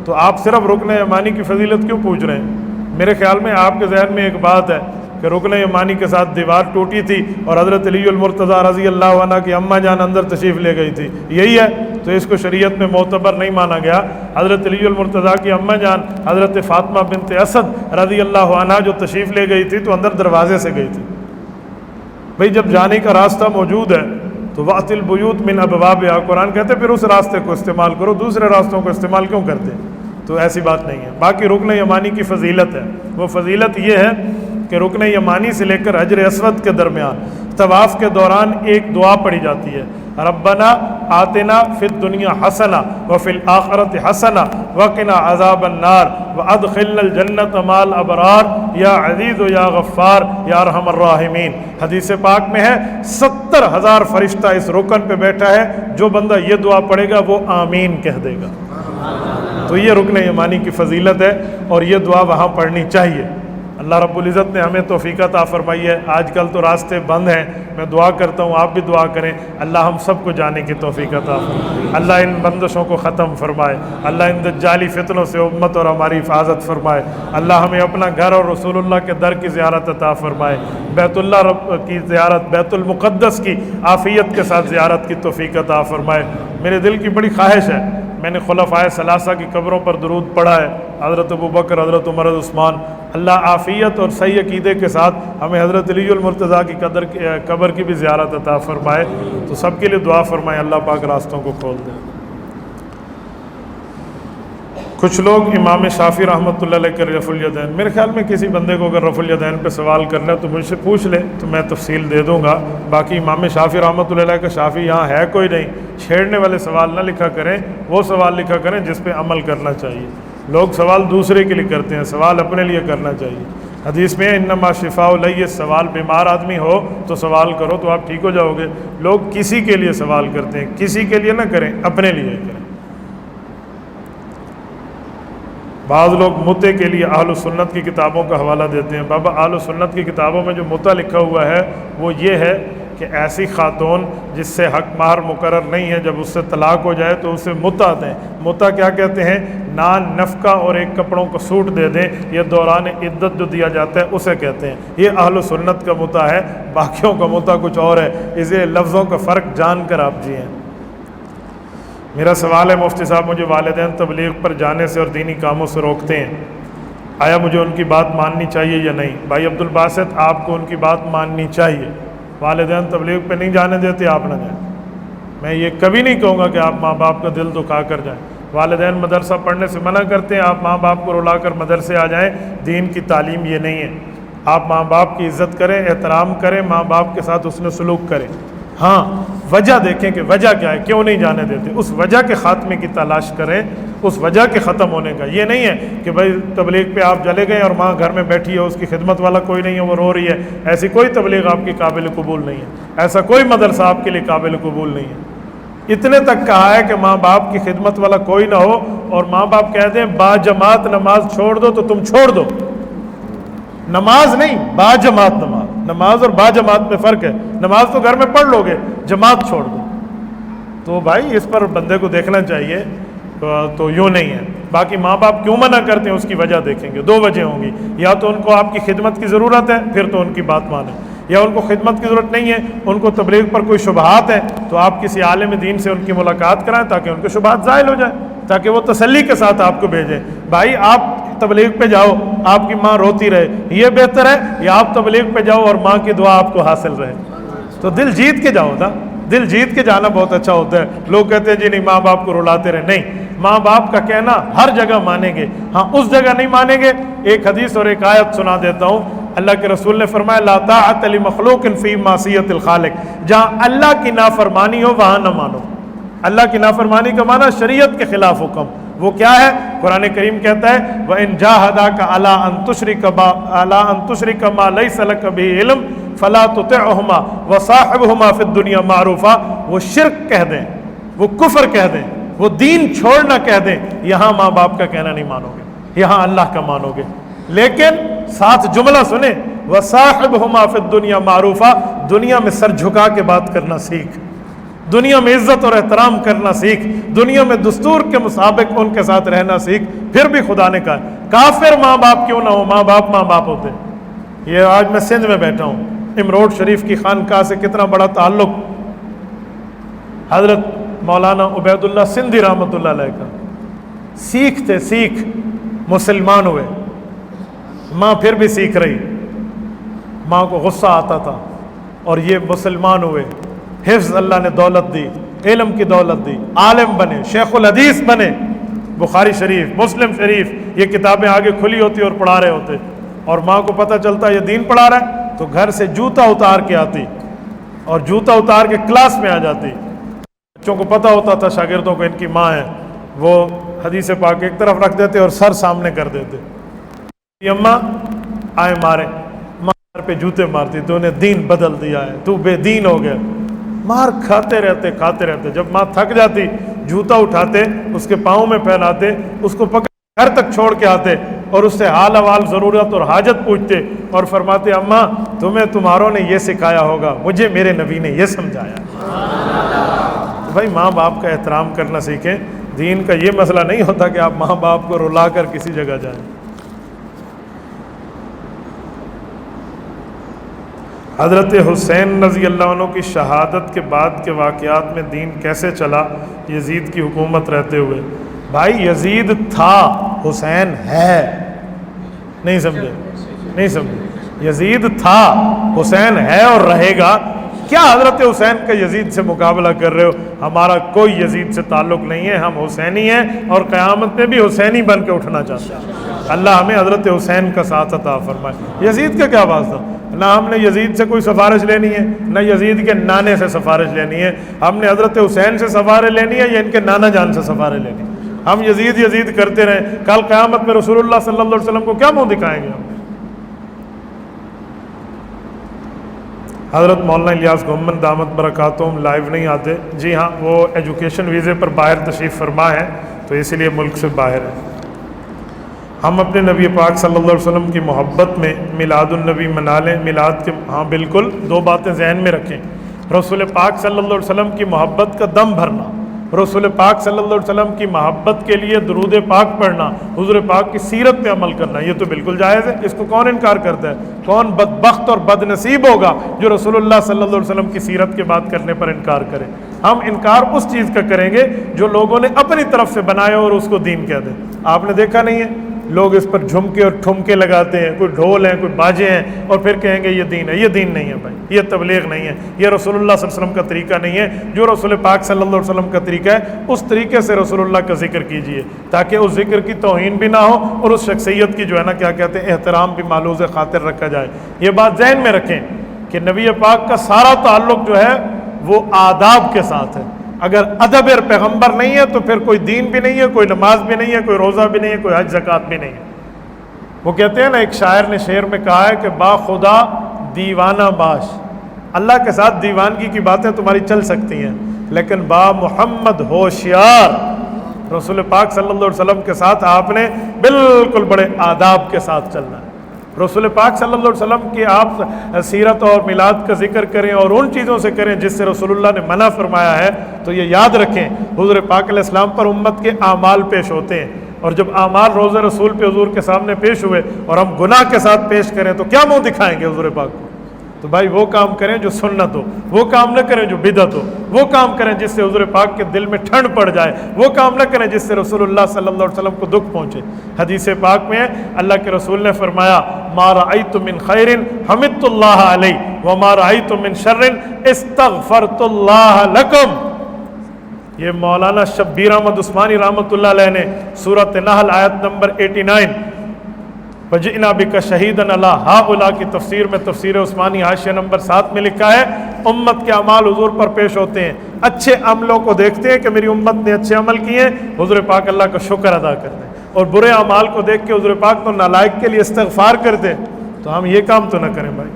تو آپ صرف رکن یمانی کی فضیلت کیوں پوچھ رہے ہیں؟ میرے خیال میں آپ کے ذہن میں ایک بات ہے کہ رکن یمانی کے ساتھ دیوار ٹوٹی تھی اور حضرت علی المرتضیٰ رضی اللہ عنہ کی اماں جان اندر تشریف لے گئی تھی، یہی ہے، تو اس کو شریعت میں معتبر نہیں مانا گیا۔ حضرت علی المرتضیٰ کی اماں جان حضرت فاطمہ بنت اسد رضی اللہ عنہ جو تشریف لے گئی تھی تو اندر دروازے سے گئی تھی۔ بھئی جب جانے کا راستہ موجود ہے تو وَأْتِ الْبُيُوتَ مِنْ أَبْوَابِهَا، قرآن کہتے ہیں پھر اس راستے کو استعمال کرو، دوسرے راستوں کو استعمال کیوں کرتے ہیں؟ تو ایسی بات نہیں ہے۔ باقی رکن یمانی کی فضیلت ہے، وہ فضیلت یہ ہے کہ رکن یمانی سے لے کر حجر اسود کے درمیان طواف کے دوران ایک دعا پڑھی جاتی ہے، ربنا آتنا فی الدنیا حسنہ وفی الآخرۃ حسنہ وقنا عذاب النار وادخلنا الجنۃ مع الابرار یا عزیز یا غفار یا ارحم الراحمین۔ حدیث پاک میں ہے 70,000 فرشتہ اس رکن پہ بیٹھا ہے، جو بندہ یہ دعا پڑھے گا وہ آمین کہہ دے گا۔ تو یہ رکن یمانی کی فضیلت ہے اور یہ دعا وہاں پڑھنی چاہیے۔ اللہ رب العزت نے ہمیں توفیق عطا فرمائی ہے۔ آج کل تو راستے بند ہیں، میں دعا کرتا ہوں آپ بھی دعا کریں، اللہ ہم سب کو جانے کی توفیق عطا فرمائے، اللہ ان بندشوں کو ختم فرمائے، اللہ ان دجالی فتنوں سے امت اور ہماری حفاظت فرمائے، اللہ ہمیں اپنا گھر اور رسول اللہ کے در کی زیارت عطا فرمائے، بیت اللہ رب کی زیارت، بیت المقدس کی عافیت کے ساتھ زیارت کی توفیق عطا فرمائے۔ میرے دل کی بڑی خواہش ہے، میں نے خلفائے ثلاثہ کی قبروں پر درود پڑھا ہے، حضرت ابوبکر، حضرت عمر، عثمان، اللہ عافیت اور صحیح عقیدے کے ساتھ ہمیں حضرت علی المرتضیٰ کی قبر کی بھی زیارت عطا فرمائے، تو سب کے لیے دعا فرمائے، اللہ پاک راستوں کو کھول دے۔ کچھ لوگ امام شافعی رحمۃ اللہ علیہ کے رفع الیدین، میرے خیال میں کسی بندے کو اگر رفع الیدین پہ سوال کرنا ہے تو مجھ سے پوچھ لے تو میں تفصیل دے دوں گا۔ باقی امام شافعی رحمۃ اللہ علیہ کا شافعی یہاں ہے کوئی نہیں، چھیڑنے والے سوال نہ لکھا کریں، وہ سوال لکھا کریں جس پہ عمل کرنا چاہیے۔ لوگ سوال دوسرے کے لیے کرتے ہیں، سوال اپنے لیے کرنا چاہیے۔ حدیث میں انما شفاء اللیہ، سوال بیمار آدمی ہو تو سوال کرو تو آپ ٹھیک ہو جاؤ گے۔ لوگ کسی کے لیے سوال کرتے ہیں، کسی کے لیے نہ کریں، اپنے لیے کریں۔ بعض لوگ متع کے لیے اہل سنت کی کتابوں کا حوالہ دیتے ہیں۔ بابا اہل سنت کی کتابوں میں جو متع لکھا ہوا ہے وہ یہ ہے کہ ایسی خاتون جس سے حق مہر مقرر نہیں ہے، جب اس سے طلاق ہو جائے تو اسے متع دیں۔ متع کیا کہتے ہیں؟ نان، نفقہ اور ایک کپڑوں کا سوٹ دے دیں، یہ دوران عدت جو دیا جاتا ہے اسے کہتے ہیں۔ یہ اہل سنت کا متع ہے، باقیوں کا متع کچھ اور ہے، اسے لفظوں کا فرق جان کر آپ جئیں۔ میرا سوال ہے مفتی صاحب، مجھے والدین تبلیغ پر جانے سے اور دینی کاموں سے روکتے ہیں، آیا مجھے ان کی بات ماننی چاہیے یا نہیں؟ بھائی عبدالباسط، آپ کو ان کی بات ماننی چاہیے۔ والدین تبلیغ پہ نہیں جانے دیتے، آپ نہ جائیں۔ میں یہ کبھی نہیں کہوں گا کہ آپ ماں باپ کا دل دکھا کر جائیں۔ والدین مدرسہ پڑھنے سے منع کرتے ہیں، آپ ماں باپ کو رلا کر مدرسے آ جائیں، دین کی تعلیم یہ نہیں ہے۔ آپ ماں باپ کی عزت کریں، احترام کریں، ماں باپ کے ساتھ حسن سلوک کریں۔ ہاں، وجہ دیکھیں کہ وجہ کیا ہے، کیوں نہیں جانے دیتے، اس وجہ کے خاتمے کی تلاش کریں، اس وجہ کے ختم ہونے کا۔ یہ نہیں ہے کہ بھائی تبلیغ پہ آپ چلے گئے اور ماں گھر میں بیٹھی ہے، اس کی خدمت والا کوئی نہیں ہے، وہ رو رہی ہے، ایسی کوئی تبلیغ آپ کی قابل قبول نہیں ہے، ایسا کوئی مدرسہ آپ کے لیے قابل قبول نہیں ہے۔ اتنے تک کہا ہے کہ ماں باپ کی خدمت والا کوئی نہ ہو، اور ماں باپ کہہ دیں با جماعت نماز چھوڑ دو تو تم چھوڑ دو، نماز نہیں، با جماعت نماز۔ نماز اور با جماعت میں فرق ہے، نماز تو گھر میں پڑھ لو گے، جماعت چھوڑ دو۔ تو بھائی اس پر بندے کو دیکھنا چاہیے، تو یوں نہیں ہے۔ باقی ماں باپ کیوں منع کرتے ہیں اس کی وجہ دیکھیں گے، 2 وجہ ہوں گی، یا تو ان کو آپ کی خدمت کی ضرورت ہے، پھر تو ان کی بات مانیں، یا ان کو خدمت کی ضرورت نہیں ہے، ان کو تبلیغ پر کوئی شبہات ہیں، تو آپ کسی عالم دین سے ان کی ملاقات کرائیں تاکہ ان کے شبہات زائل ہو جائیں، تاکہ وہ تسلی کے ساتھ آپ کو بھیجیں۔ بھائی آپ تبلیغ پہ جاؤ، آپ کی ماں روتی رہے، یہ بہتر ہے، یا آپ تبلیغ پہ جاؤ اور ماں کی دعا آپ کو حاصل رہے؟ تو دل جیت کے جاؤ نا، دل جیت کے جانا بہت اچھا ہوتا ہے۔ لوگ کہتے ہیں جی نہیں، ماں باپ کو رلاتے رہے، نہیں، ماں باپ کا کہنا ہر جگہ مانیں گے، ہاں اس جگہ نہیں مانیں گے۔ ایک حدیث اور ایک آیت سنا دیتا ہوں، اللہ کے رسول نے فرمایا لا طاعت لمخلوق فی معصیت الخالق، جہاں اللہ کی نافرمانی ہو وہاں نہ مانو۔ اللہ کی نافرمانی کا معنی شریعت کے خلاف حکم، وہ کیا ہے؟ قرآن کریم کہتا ہے وَإِن جَاهَدَاكَ عَلَىٰ أَن تُشْرِكَ مَا لَيْسَ لَكَ بِهِ عِلْمٌ فَلَا تُطِعْهُمَا وَصَاحِبْهُمَا فِي الدُّنْيَا مَعْرُوفًا۔ وہ شرک کہہ دیں، وہ کفر کہہ دیں، وہ دین چھوڑنا کہہ دیں، یہاں ماں باپ کا کہنا نہیں مانو گے، یہاں اللہ کا مانو گے۔ لیکن ساتھ جملہ سنیں وصاحبہما فی الدنیا معروفا، دنیا میں سر جھکا کے بات کرنا سیکھ، دنیا میں عزت اور احترام کرنا سیکھ، دنیا میں دستور کے مطابق ان کے ساتھ رہنا سیکھ۔ پھر بھی خدا نے کہا کافر ماں باپ کیوں نہ ہو، ماں باپ ہوتے ہیں۔ یہ آج میں سندھ میں بیٹھا ہوں، امروڈ شریف کی خانقاہ سے کتنا بڑا تعلق حضرت مولانا عبید اللہ سندھی رحمۃ اللہ علیہ کا۔ سیکھ تھے، سیکھ، مسلمان ہوئے، ماں پھر بھی سیکھ رہی، ماں کو غصہ آتا تھا، اور یہ مسلمان ہوئے، حفظ اللہ نے دولت دی، علم کی دولت دی، عالم بنے، شیخ الحدیث بنے۔ بخاری شریف، مسلم شریف، یہ کتابیں آگے کھلی ہوتی اور پڑھا رہے ہوتے، اور ماں کو پتہ چلتا یہ دین پڑھا رہا ہے تو گھر سے جوتا اتار کے آتی اور جوتا اتار کے کلاس میں آ جاتی۔ بچوں کو پتہ ہوتا تھا شاگردوں کو ان کی ماں ہے، وہ حدیث پاک ایک طرف رکھ دیتے اور سر سامنے کر دیتے، یہ اماں آئے مارے، ماں سر پہ جوتے مارتی، تو انہیں دین بدل دیا ہے، تو بے دین ہو گیا۔ مار کھاتے رہتے، جب ماں تھک جاتی جوتا اٹھاتے، اس کے پاؤں میں پہناتے، اس کو پکڑ گھر تک چھوڑ کے آتے اور اس سے حال احوال، ضرورت اور حاجت پوچھتے اور فرماتے اماں تمہیں تمہاروں نے یہ سکھایا ہوگا، مجھے میرے نبی نے یہ سمجھایا۔ تو بھائی ماں باپ کا احترام کرنا سیکھیں۔ دین کا یہ مسئلہ نہیں ہوتا کہ آپ ماں باپ کو رلا کر کسی جگہ جائیں۔ حضرت حسین رضی اللہ عنہ کی شہادت کے بعد کے واقعات میں دین کیسے چلا یزید کی حکومت رہتے ہوئے؟ بھائی یزید تھا، حسین ہے، نہیں سمجھے، یزید تھا، حسین ہے اور رہے گا۔ کیا حضرت حسین کا یزید سے مقابلہ کر رہے ہو؟ ہمارا کوئی یزید سے تعلق نہیں ہے، ہم حسینی ہیں اور قیامت میں بھی حسینی بن کے اٹھنا چاہتے ہیں۔ اللہ ہمیں حضرت حسین کا ساتھ عطا فرمائے۔ یزید کا کیا واسطہ؟ نہ ہم نے یزید سے کوئی سفارش لینی ہے، نہ یزید کے نانے سے سفارش لینی ہے، ہم نے حضرت حسین سے سفارش لینی ہے یا ان کے نانا جان سے سفارش لینی ہے۔ ہم یزید کرتے رہیں، کل قیامت میں رسول اللہ صلی اللہ علیہ وسلم کو کیا منہ دکھائیں گے ہم؟ حضرت مولانا الیاس گھمن دامت برکاتہم لائیو نہیں آتے، جی ہاں وہ ایجوکیشن ویزے پر باہر تشریف فرما ہے تو اسی لیے ملک سے باہر ہے۔ ہم اپنے نبی پاک صلی اللہ علیہ وسلم کی محبت میں میلاد النبی منا لیں، میلاد کے ہاں بالکل، دو باتیں ذہن میں رکھیں۔ رسول پاک صلی اللہ علیہ وسلم کی محبت کا دم بھرنا، رسول پاک صلی اللہ علیہ وسلم کی محبت کے لیے درود پاک پڑھنا، حضور پاک کی سیرت پہ عمل کرنا، یہ تو بالکل جائز ہے، اس کو کون انکار کرتا ہے؟ کون بدبخت اور بد نصیب ہوگا جو رسول اللہ صلی اللہ علیہ وسلم کی سیرت کی بات کرنے پر انکار کرے؟ ہم انکار اس چیز کا کریں گے جو لوگوں نے اپنی طرف سے بنایا اور اس کو دین کہہ دیں۔ آپ نے دیکھا نہیں ہے لوگ اس پر جھمکے اور ٹھمکے لگاتے ہیں، کوئی ڈھول ہیں، کوئی باجے ہیں، اور پھر کہیں گے یہ دین ہے۔ یہ دین نہیں ہے بھائی، یہ تبلیغ نہیں ہے، یہ رسول اللہ صلی اللہ علیہ وسلم کا طریقہ نہیں ہے۔ جو رسول پاک صلی اللہ علیہ وسلم کا طریقہ ہے اس طریقے سے رسول اللہ کا ذکر کیجئے، تاکہ اس ذکر کی توہین بھی نہ ہو اور اس شخصیت کی جو ہے نا کیا کہتے ہیں احترام بھی مالوز خاطر رکھا جائے۔ یہ بات ذہن میں رکھیں کہ نبی پاک کا سارا تعلق جو ہے وہ آداب کے ساتھ ہے۔ اگر ادب پیغمبر نہیں ہے تو پھر کوئی دین بھی نہیں ہے، کوئی نماز بھی نہیں ہے، کوئی روزہ بھی نہیں ہے، کوئی حج زکوٰۃ بھی نہیں ہے۔ وہ کہتے ہیں نا، ایک شاعر نے شعر میں کہا ہے کہ با خدا دیوانہ باش، اللہ کے ساتھ دیوانگی کی باتیں تمہاری چل سکتی ہیں لیکن با محمد ہوشیار، رسول پاک صلی اللہ علیہ وسلم کے ساتھ آپ نے بالکل بڑے آداب کے ساتھ چلنا ہے۔ رسول پاک صلی اللہ علیہ وسلم کی آپ سیرت اور میلاد کا ذکر کریں اور ان چیزوں سے کریں جس سے رسول اللہ نے منع فرمایا ہے، تو یہ یاد رکھیں حضور پاک علیہ السلام پر امت کے اعمال پیش ہوتے ہیں، اور جب اعمال روزہ رسول پہ حضور کے سامنے پیش ہوئے اور ہم گناہ کے ساتھ پیش کریں تو کیا منہ دکھائیں گے حضور پاک کو؟ تو بھائی وہ کام کریں جو سنت ہو، وہ کام نہ کریں جو بدعت ہو، وہ کام کریں جس سے حضور پاک کے دل میں ٹھنڈ پڑ جائے، وہ کام نہ کریں جس سے رسول اللہ صلی اللہ علیہ وسلم کو دکھ پہنچے۔ حدیث پاک میں اللہ کے رسول نے فرمایا ما رأیت من خیر حمدت اللہ علیہ وما رأیت من شر استغفرت اللہ لکم۔ یہ مولانا شبیر احمد عثمانی رحمۃ اللہ علیہ نے سورۃ نحل آیت نمبر 89 وَجِئْنَا بِكَ شَهِيدًا عَلَىٰ هَٰؤُلَاءِ کی تفسیر میں، تفسیر عثمانی حاشیہ نمبر 7 میں لکھا ہے امت کے اعمال حضور پر پیش ہوتے ہیں، اچھے عملوں کو دیکھتے ہیں کہ میری امت نے اچھے عمل کیے ہیں، حضور پاک اللہ کا شکر ادا کرتے ہیں، اور برے اعمال کو دیکھ کے حضور پاک تو نالائق کے لیے استغفار کرتے ہیں۔ تو ہم یہ کام تو نہ کریں بھائی۔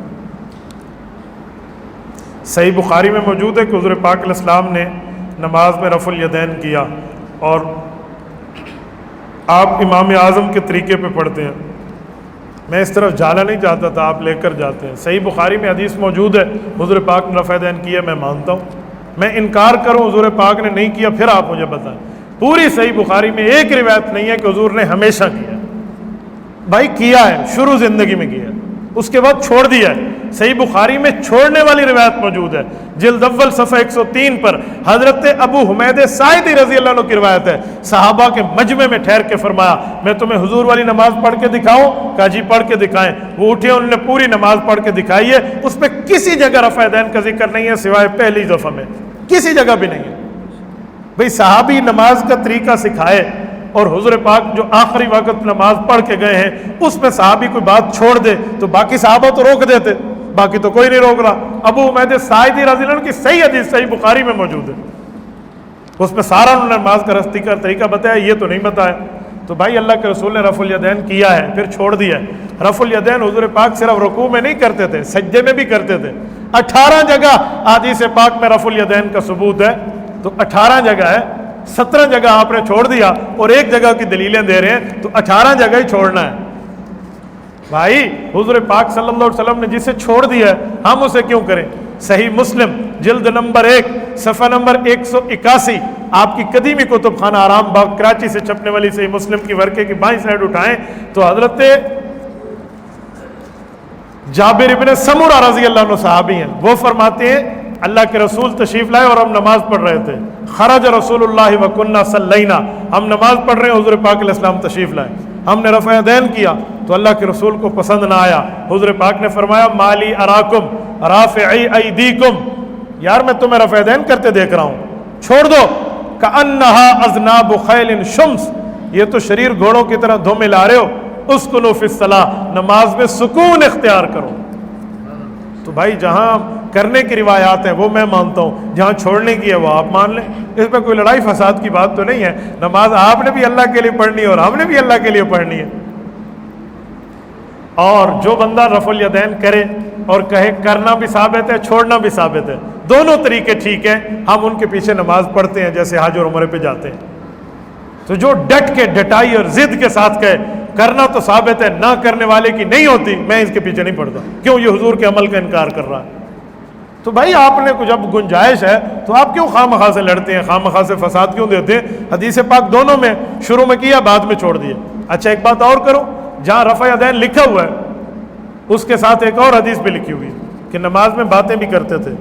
صحیح بخاری میں موجود ہے کہ حضور پاک علیہ السلام نے نماز میں رفع الیدین کیا، اور آپ امام اعظم کے طریقے پہ پڑھتے ہیں، میں اس طرف جانا نہیں چاہتا تھا، آپ لے کر جاتے ہیں۔ صحیح بخاری میں حدیث موجود ہے، حضور پاک نے رفع دین کیا، میں مانتا ہوں۔ میں انکار کروں حضور پاک نے نہیں کیا، پھر آپ مجھے بتائیں۔ پوری صحیح بخاری میں ایک روایت نہیں ہے کہ حضور نے ہمیشہ کیا۔ بھائی کیا ہے، شروع زندگی میں کیا ہے، اس کے بعد چھوڑ دیا ہے۔ صحیح بخاری میں چھوڑنے والی روایت موجود ہے، جلد اول صفحہ 103 پر حضرت ابو حمید ساعدی رضی اللہ عنہ کی روایت ہے۔ صحابہ کے مجمع میں ٹھہر کے فرمایا میں تمہیں حضور والی نماز پڑھ کے دکھاؤں؟ کہا جی پڑھ کے دکھائیں۔ وہ اٹھے، انہوں نے پوری نماز پڑھ کے دکھائی ہے، اس میں کسی جگہ رفع دین کا ذکر نہیں ہے سوائے پہلی دفعہ میں، کسی جگہ بھی نہیں ہے۔ بھئی صحابی نماز کا طریقہ سکھائے اور حضور پاک جو آخری وقت نماز پڑھ کے گئے ہیں اس میں صحابی کوئی بات چھوڑ دے تو باقی صحابہ تو روک دیتے، باقی تو کوئی نہیں روک رہا۔ ابو حمید ساعدی رضی اللہ عنہ کی صحیح حدیث صحیح بخاری میں موجود ہے، اس میں سارا انہوں نے نماز کا رستی کا طریقہ بتایا، یہ تو نہیں بتایا۔ تو بھائی اللہ کے رسول نے رفع الیدین کیا ہے، پھر چھوڑ دیا ہے۔ رفع الیدین حضور پاک صرف رکوع میں نہیں کرتے تھے، سجدے میں بھی کرتے تھے۔ 18 جگہ حدیث پاک میں رفع الیدین کا ثبوت ہے، تو 18 جگہ ہے، 17 جگہ آپ نے چھوڑ دیا اور ایک جگہ کی دلیلیں دے رہے ہیں، تو 18 جگہ ہی چھوڑنا ہے۔ بھائی حضور پاک صلی اللہ علیہ وسلم نے جسے چھوڑ دیا ہے ہم اسے کیوں کریں؟ صحیح مسلم جلد نمبر 1 صفحہ نمبر 181، آپ کی قدیمی کتب خانہ آرام باغ کراچی سے چھپنے والی صحیح مسلم کی ورقے کی بائیں سائڈ اٹھائیں تو حضرت جابر ابن سمرہ رضی اللہ عنہ صحابی ہیں، وہ فرماتے ہیں اللہ کے رسول تشریف لائے اور ہم نماز پڑھ رہے تھے، خرج رسول اللہ وکنہ صلینا، ہم نماز پڑھ رہے ہیں، حضور پاک علیہ السلام تشریف لائے، ہم نے رفع دین کیا تو اللہ کے رسول کو پسند نہ آیا۔ حضور پاک نے فرمایا مالی اراکم رافعی ایدیکم، یار میں تمہیں رفع دین کرتے دیکھ رہا ہوں، چھوڑ دو۔ کأنہا اذناب خیل شمس، یہ تو شریر گھوڑوں کی طرح دھو ملا رہے ہو، اسکنوا فی الصلاۃ، نماز میں سکون اختیار کرو۔ تو بھائی جہاں کرنے کی روایات ہیں وہ میں مانتا ہوں، جہاں چھوڑنے کی ہے وہ آپ مان لیں، اس میں کوئی لڑائی فساد کی بات تو نہیں ہے۔ نماز آپ نے بھی اللہ کے لیے پڑھنی ہے اور ہم نے بھی اللہ کے لیے پڑھنی ہے۔ اور جو بندہ رفع الیدین کرے اور کہے کرنا بھی ثابت ہے چھوڑنا بھی ثابت ہے، دونوں طریقے ٹھیک ہیں، ہم ان کے پیچھے نماز پڑھتے ہیں جیسے حج اور عمرے پہ جاتے ہیں۔ تو جو ڈٹ کے ڈٹائی اور ضد کے ساتھ کہے کرنا تو ثابت ہے، نہ کرنے والے کی نہیں ہوتی، میں اس کے پیچھے نہیں پڑتا، کیوں؟ یہ حضور کے عمل کا انکار کر رہا ہے۔ تو بھائی آپ نے جب گنجائش ہے تو آپ کیوں خواہ مخواہ سے لڑتے ہیں، خواہ مخواہ سے فساد کیوں دیتے ہیں؟ حدیث پاک دونوں میں شروع میں کیا بعد میں چھوڑ دیا۔ اچھا ایک بات اور کرو، جہاں رفع یدین لکھا ہوا ہے اس کے ساتھ ایک اور حدیث بھی لکھی ہوئی ہے کہ نماز میں باتیں بھی کرتے تھے،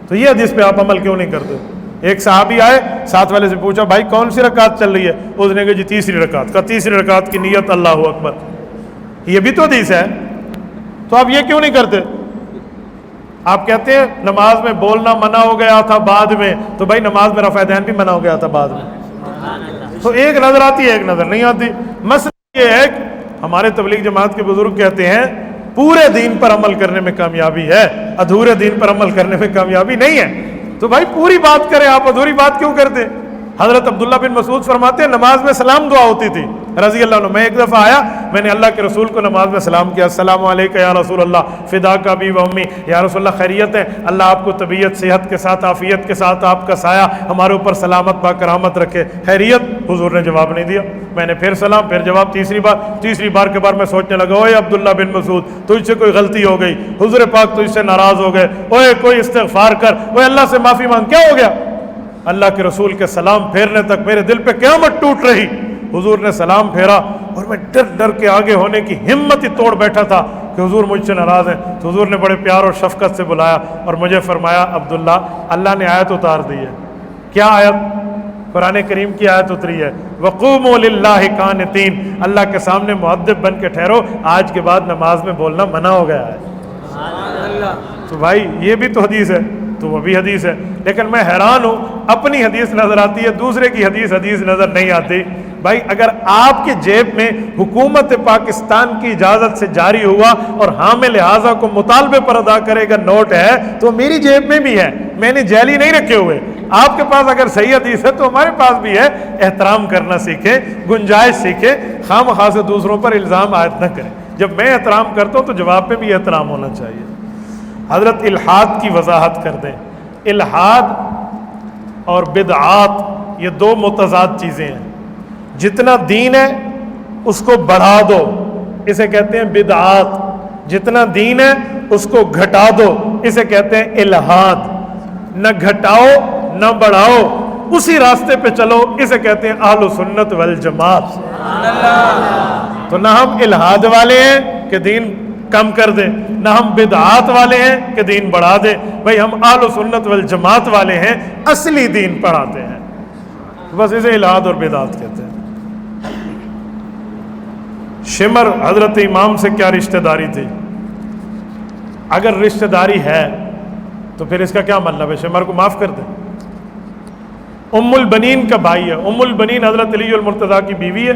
تو یہ حدیث پہ آپ عمل کیوں نہیں کرتے؟ ایک صحابی آئے، ساتھ والے سے پوچھا بھائی کون سی رکعت چل رہی ہے؟ اس نے کہا جی تیسری رکعت کا، تیسری رکعت کی نیت اللہ اکبر، یہ بھی تو حدیث ہے، تو آپ یہ کیوں نہیں کرتے؟ آپ کہتے ہیں نماز میں بولنا منع ہو گیا تھا بعد میں، تو بھائی نماز میں رفع دین بھی منع ہو گیا تھا بعد میں، تو ایک نظر آتی ہے ایک نظر نہیں آتی۔ مسئلہ یہ ہے کہ ہمارے تبلیغ جماعت کے بزرگ کہتے ہیں پورے دین پر عمل کرنے میں کامیابی ہے، ادھورے دین پر عمل کرنے میں کامیابی نہیں ہے۔ تو بھائی پوری بات کریں، آپ ادھوری بات کیوں کرتے؟ حضرت عبداللہ بن مسعود فرماتے ہیں نماز میں سلام دعا ہوتی تھی رضی اللہ عنہ، میں ایک دفعہ آیا، میں نے اللہ کے رسول کو نماز میں سلام کیا، السلام علیکم یا رسول اللہ فداک ابی و امی، یا رسول اللہ خیریت ہے؟ اللہ آپ کو طبیعت صحت کے ساتھ عافیت کے ساتھ آپ کا سایہ ہمارے اوپر سلامت با کرامت رکھے، خیریت؟ حضور نے جواب نہیں دیا، میں نے پھر سلام، پھر جواب، تیسری بار کے بعد میں سوچنے لگا اوے عبداللہ بن مسعود تجھ سے کوئی غلطی ہو گئی، حضور پاک تجھ سے ناراض ہو گئے، اوے کوئی استغفار کر، اوے اللہ سے معافی مانگ، کیا ہو گیا؟ اللہ کے رسول کے سلام پھیرنے تک میرے دل پہ قیامت ٹوٹ رہی۔ حضور نے سلام پھیرا اور میں ڈر ڈر کے آگے ہونے کی ہمت ہی توڑ بیٹھا تھا کہ حضور مجھ سے ناراض ہیں، تو حضور نے بڑے پیار اور شفقت سے بلایا اور مجھے فرمایا عبداللہ اللہ نے آیت اتار دی ہے۔ کیا آیت؟ قرآن کریم کی آیت اتری ہے وَقُومُوا لِلَّهِ قَانِتِينَ، اللہ کے سامنے مؤدب بن کے ٹھہرو، آج کے بعد نماز میں بولنا منع ہو گیا ہے۔ تو بھائی یہ بھی تو حدیث ہے، تو وہ بھی حدیث ہے، لیکن میں حیران ہوں اپنی حدیث نظر آتی ہے، دوسرے کی حدیث نظر نہیں آتی۔ بھائی اگر آپ کے جیب میں حکومت پاکستان کی اجازت سے جاری ہوا اور حامل لہٰذا کو مطالبے پر ادا کرے گا نوٹ ہے تو میری جیب میں بھی ہے، میں نے جیلی نہیں رکھے ہوئے، آپ کے پاس اگر صحیح حدیث ہے تو ہمارے پاس بھی ہے۔ احترام کرنا سیکھیں، گنجائش سیکھیں، خواہ مخواہ سے دوسروں پر الزام عائد نہ کریں۔ جب میں احترام کرتا ہوں تو جواب پہ بھی احترام ہونا چاہیے۔ حضرت الحاد کی وضاحت کر دیں۔ الحاد اور بدعات یہ دو متضاد چیزیں ہیں، جتنا دین ہے اس کو بڑھا دو، اسے کہتے ہیں بدعات. جتنا دین ہے اس کو گھٹا دو, اسے کہتے ہیں الہاد. نہ گھٹاؤ نہ بڑھاؤ, اسی راستے پہ چلو, اسے کہتے ہیں اہل سنت والجماعت. تو نہ ہم الہاد والے ہیں کہ دین کم کر دیں, نہ ہم بدعات والے ہیں کہ دین بڑھا دیں. بھئی ہم اہل سنت والجماعت والے ہیں, اصلی دین پڑھاتے ہیں. بس اسے الہاد اور بدعات کہتے ہیں. شمر حضرت امام سے کیا رشتہ داری تھی؟ اگر رشتہ داری ہے تو پھر اس کا کیا مطلب ہے؟ شمر کو معاف کر دیں. ام البنین کا بھائی ہے. ام البنین حضرت علی المرتضیٰ کی بیوی ہے,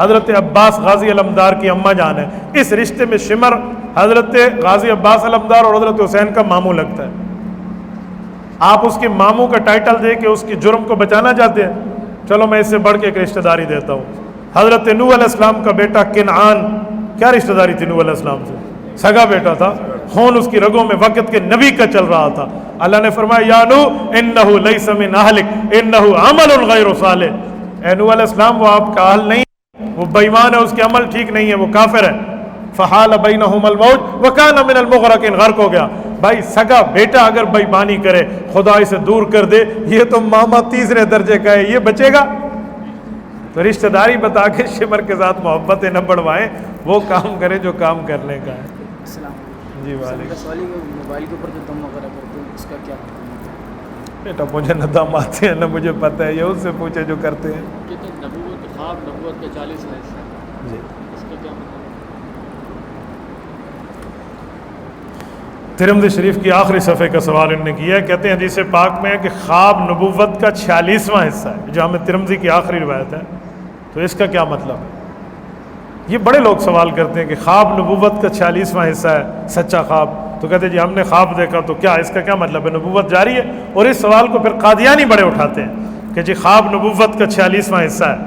حضرت عباس غازی علمدار کی اماں جان ہے. اس رشتے میں شمر حضرت غازی عباس علمدار اور حضرت حسین کا ماموں لگتا ہے. آپ اس کے ماموں کا ٹائٹل دے کے اس کی جرم کو بچانا چاہتے ہیں؟ چلو میں اس سے بڑھ کے ایک رشتہ داری دیتا ہوں. حضرت نوح علیہ السلام کا بیٹا کنعان, کیا رشتہ داری تھی نوح علیہ السلام سے؟ سگا بیٹا تھا, خون اس کی رگوں میں وقت کے نبی کا چل رہا تھا. اللہ نے فرمایا یا نوح انہ لیس من اہلک انہ عمل غیر صالح. اے نوح علیہ السلام, وہ آپ کا اہل نہیں, وہ بے ایمان ہے, اس کے عمل ٹھیک نہیں ہے, وہ کافر ہے. فحال بینہم الموج وکان من المغرقین, غرق ہو گیا. بھائی سگا بیٹا اگر بے ایمانی کرے, خدا اسے دور کر دے, یہ تو ماما تیسرے درجے کا ہے, یہ بچے گا؟ تو رشتہ داری بتا کے شمر کے ساتھ محبتیں نہ بڑھوائیں, وہ کام کرے جو کام کرنے کا ہے. جی موبائل کے اوپر جو دم وغیرہ کرتے ہیں اس کا کیا بیٹا مجھے نہ دم آتے ہیں نہ مجھے پتہ ہے, یہ اس سے پوچھے جو کرتے ہیں. نبوت خواب نبوت کے 40 حصہ جی اس کا کیا مطلب؟ ترمذی شریف کی آخری صفحے کا سوال انہوں نے کیا ہے. کہتے ہیں حدیث پاک میں ہے کہ خواب نبوت کا 46واں حصہ ہے, جو ہمیں ترمذی کی آخری روایت ہے. تو اس کا کیا مطلب ہے؟ یہ بڑے لوگ سوال کرتے ہیں کہ خواب نبوت کا 46واں حصہ ہے, سچا خواب. تو کہتے ہیں جی ہم نے خواب دیکھا, تو کیا اس کا کیا مطلب ہے؟ نبوت جاری ہے. اور اس سوال کو پھر قادیانی بڑے اٹھاتے ہیں کہ جی خواب نبوت کا 46واں حصہ ہے,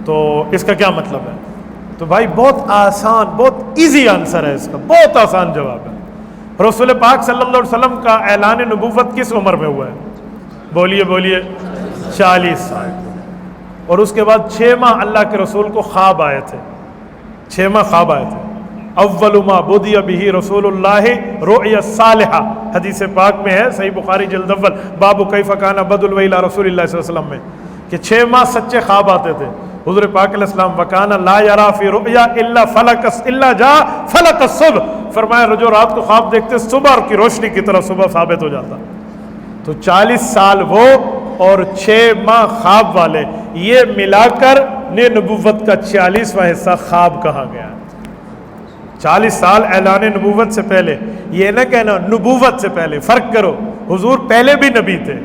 تو اس کا کیا مطلب ہے؟ تو بھائی بہت آسان, بہت ایزی آنسر ہے اس کا, بہت آسان جواب ہے. رسول پاک صلی اللہ علیہ وسلم کا اعلان نبوت کس عمر میں ہوا ہے؟ بولیے بولیے. 40 سال. اور اس کے بعد 6 ماہ اللہ کے رسول کو خواب آئے تھے, 6 ماہ خواب آئے تھے. اول ما بدی بہ رسول اللہ رؤیا صالحہ, حدیث پاک میں ہے, صحیح بخاری جلد اول باب کیف کان بدء الوحی الی رسول اللہ صلی اللہ علیہ وسلم میں, کہ 6 ماہ سچے خواب آتے تھے حضور پاک علیہ السلام. وکان لا یرا فی رؤیا الا فلک الا جاء فلک الصبح, فرمایا جو رات کو خواب دیکھتے صبح کی روشنی کی طرح صبح ثابت ہو جاتا. تو 40 سال وہ اور 6 ماہ خواب والے, یہ ملا کر نے نبوت کا 46واں حصہ خواب کہا گیا. 40 سال اعلان نبوت سے پہلے, یہ نہ کہنا نبوت سے پہلے, فرق کرو. حضور پہلے بھی نبی تھے,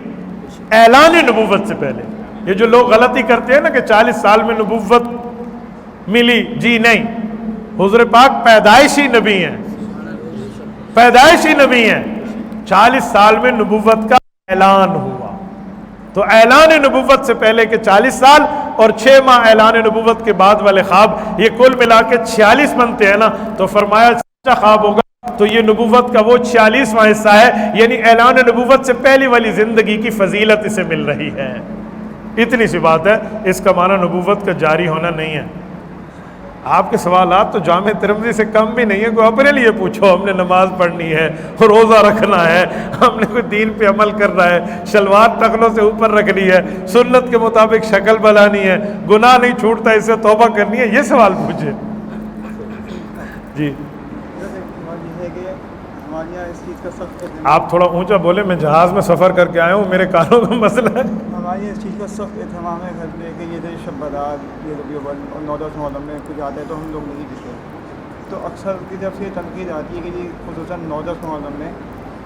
اعلان نبوت سے پہلے. یہ جو لوگ غلطی کرتے ہیں نا کہ 40 سال میں نبوت ملی, جی نہیں, حضور پاک پیدائشی نبی ہیں, پیدائشی نبی ہیں. 40 سال میں نبوت کا اعلان ہوا. تو اعلان نبوت سے پہلے کے 40 سال اور 6 ماہ اعلان نبوت کے بعد والے خواب, یہ کل ملا کے 46 بنتے ہیں نا. تو فرمایا سچا خواب ہوگا تو یہ نبوت کا وہ 46واں حصہ ہے, یعنی اعلان نبوت سے پہلی والی زندگی کی فضیلت اسے مل رہی ہے. اتنی سی بات ہے, اس کا معنی نبوت کا جاری ہونا نہیں ہے. آپ کے سوالات تو جامع ترمذی سے کم بھی نہیں ہے. کوئی اپنے لیے پوچھو, ہم نے نماز پڑھنی ہے, روزہ رکھنا ہے, ہم نے کوئی دین پہ عمل کرنا ہے, شلوار ٹخنوں سے اوپر رکھنی ہے, سنت کے مطابق شکل بنانی ہے, گناہ نہیں چھوٹتا اس سے توبہ کرنی ہے, یہ سوال پوچھے. جی آپ تھوڑا اونچا بولے, میں جہاز میں سفر کر کے آیا ہوں, میرے کانوں کا مسئلہ ہے. ہماری اس چیز کا سخت اہتمام ہے گھر میں کہ یہ شب برات, یہ ربیع الاول اور 9-10 محرم میں کچھ آتا ہے تو ہم لوگ نہیں پیتے. تو اکثر کی جب سے یہ تنقید آتی ہے کہ جی خصوصاً 9-10 محرم میں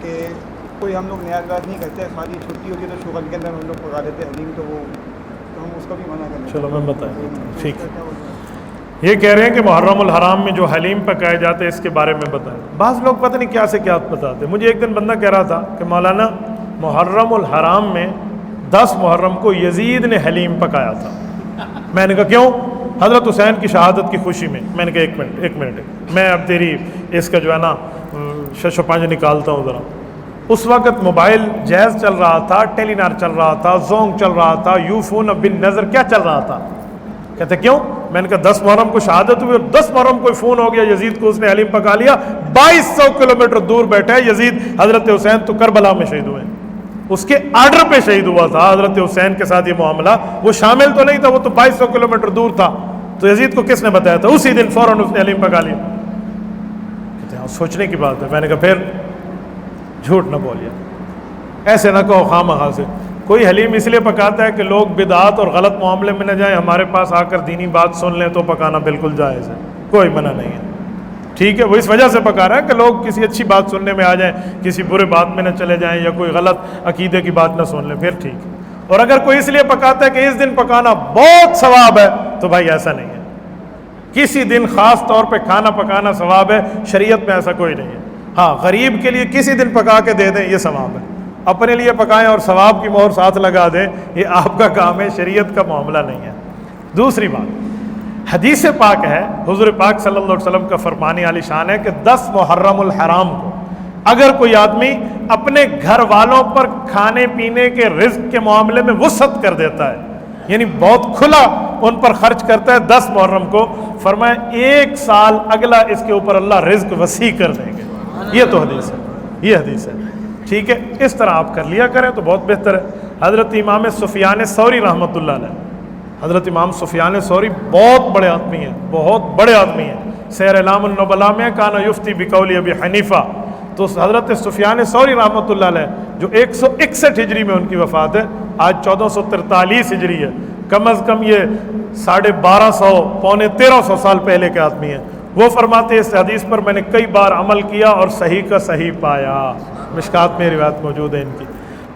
کہ کوئی ہم لوگ نیا گاز نہیں کرتے, خالی چھٹی ہوتی ہے تو شوگر کے اندر ہم لوگ پکا دیتے ہیں حلیم, تو وہ تو ہم اس کا بھی منع کرتے ہیں. چلو میں بتائیں. ٹھیک, یہ کہہ رہے ہیں کہ محرم الحرام میں جو حلیم پکائے جاتے ہیں اس کے بارے میں بتائیں. بعض لوگ پتہ نہیں کیا سے کیا بتاتے. مجھے ایک دن بندہ کہہ رہا تھا کہ مولانا محرم الحرام میں 10 محرم کو یزید نے حلیم پکایا تھا. میں نے کہا کیوں؟ حضرت حسین کی شہادت کی خوشی میں. میں نے کہا ایک منٹ میں اب تیری اس کا جو ہے نا 6-5 نکالتا ہوں ذرا. اس وقت موبائل جیز چل رہا تھا, ٹیلی نار چل رہا تھا, زونگ چل رہا تھا, یوفون بن نظر, کیا چل رہا تھا؟ کہتے کیوں؟ میں نے کہا 10 محرم کو شہادت ہوئی اور 10 محرم کو فون ہو گیا یزید کو، اس نے حلیم پکا لیا، 2200 کلومیٹر دور بیٹھا ہے یزید، حضرت حسین تو کربلا میں شہید ہوئے، اس کے آرڈر پہ شہید ہوا تھا حضرت حسین کے ساتھ یہ معاملہ، وہ شامل تو نہیں تھا، وہ تو 2200 کلومیٹر دور تھا، تو یزید کو کس نے بتایا تھا؟ اسی دن فوراً اس نے حلیم پکا لیا۔ کہتے ہیں سوچنے کی بات ہے۔ میں نے کہا پھر جھوٹ نہ بولیے، ایسے نہ کہو خواہ سے، کوئی حلیم اس لیے پکاتا ہے کہ لوگ بدعات اور غلط معاملے میں نہ جائیں، ہمارے پاس آ کر دینی بات سن لیں تو پکانا بالکل جائز ہے، کوئی منع نہیں ہے، ٹھیک ہے؟ وہ اس وجہ سے پکا رہا ہے کہ لوگ کسی اچھی بات سننے میں آ جائیں، کسی برے بات میں نہ چلے جائیں، یا کوئی غلط عقیدے کی بات نہ سن لیں، پھر ٹھیک ہے۔ اور اگر کوئی اس لیے پکاتا ہے کہ اس دن پکانا بہت ثواب ہے، تو بھائی ایسا نہیں ہے، کسی دن خاص طور پہ کھانا پکانا ثواب ہے، شریعت میں ایسا کوئی نہیں ہے۔ ہاں غریب کے لیے کسی دن پکا کے دے دیں، یہ ثواب ہے، اپنے لیے پکائیں اور ثواب کی مہر ساتھ لگا دیں، یہ آپ کا کام ہے، شریعت کا معاملہ نہیں ہے۔ دوسری بات، حدیث پاک ہے، حضور پاک صلی اللہ علیہ وسلم کا فرمانے عالی شان ہے کہ 10 محرم الحرام کو اگر کوئی آدمی اپنے گھر والوں پر کھانے پینے کے رزق کے معاملے میں وسعت کر دیتا ہے، یعنی بہت کھلا ان پر خرچ کرتا ہے 10 محرم کو، فرمایا 1 سال اگلا اس کے اوپر اللہ رزق وسیع کر دیں گے۔ یہ تو حدیث ہے، یہ حدیث ہے، ٹھیک ہے؟ اس طرح آپ کر لیا کریں تو بہت بہتر ہے۔ حضرت امام سفیان ثوری رحمۃ اللہ علیہ، حضرت امام سفیان ثوری بہت بڑے آدمی ہیں، بہت بڑے آدمی ہیں، سیر اعلام النبلاء میں کانا یفتی بقول ابی حنیفہ، تو حضرت سفیان ثوری رحمۃ اللہ علیہ جو 161 ہجری میں ان کی وفات ہے، آج 1443 ہجری ہے، کم از کم یہ 1250 پونے 1300 سال پہلے کے آدمی ہیں، وہ فرماتے ہیں اس حدیث پر میں نے کئی بار عمل کیا اور صحیح کا صحیح پایا، مشکات میں روایت موجود ہے ان کی،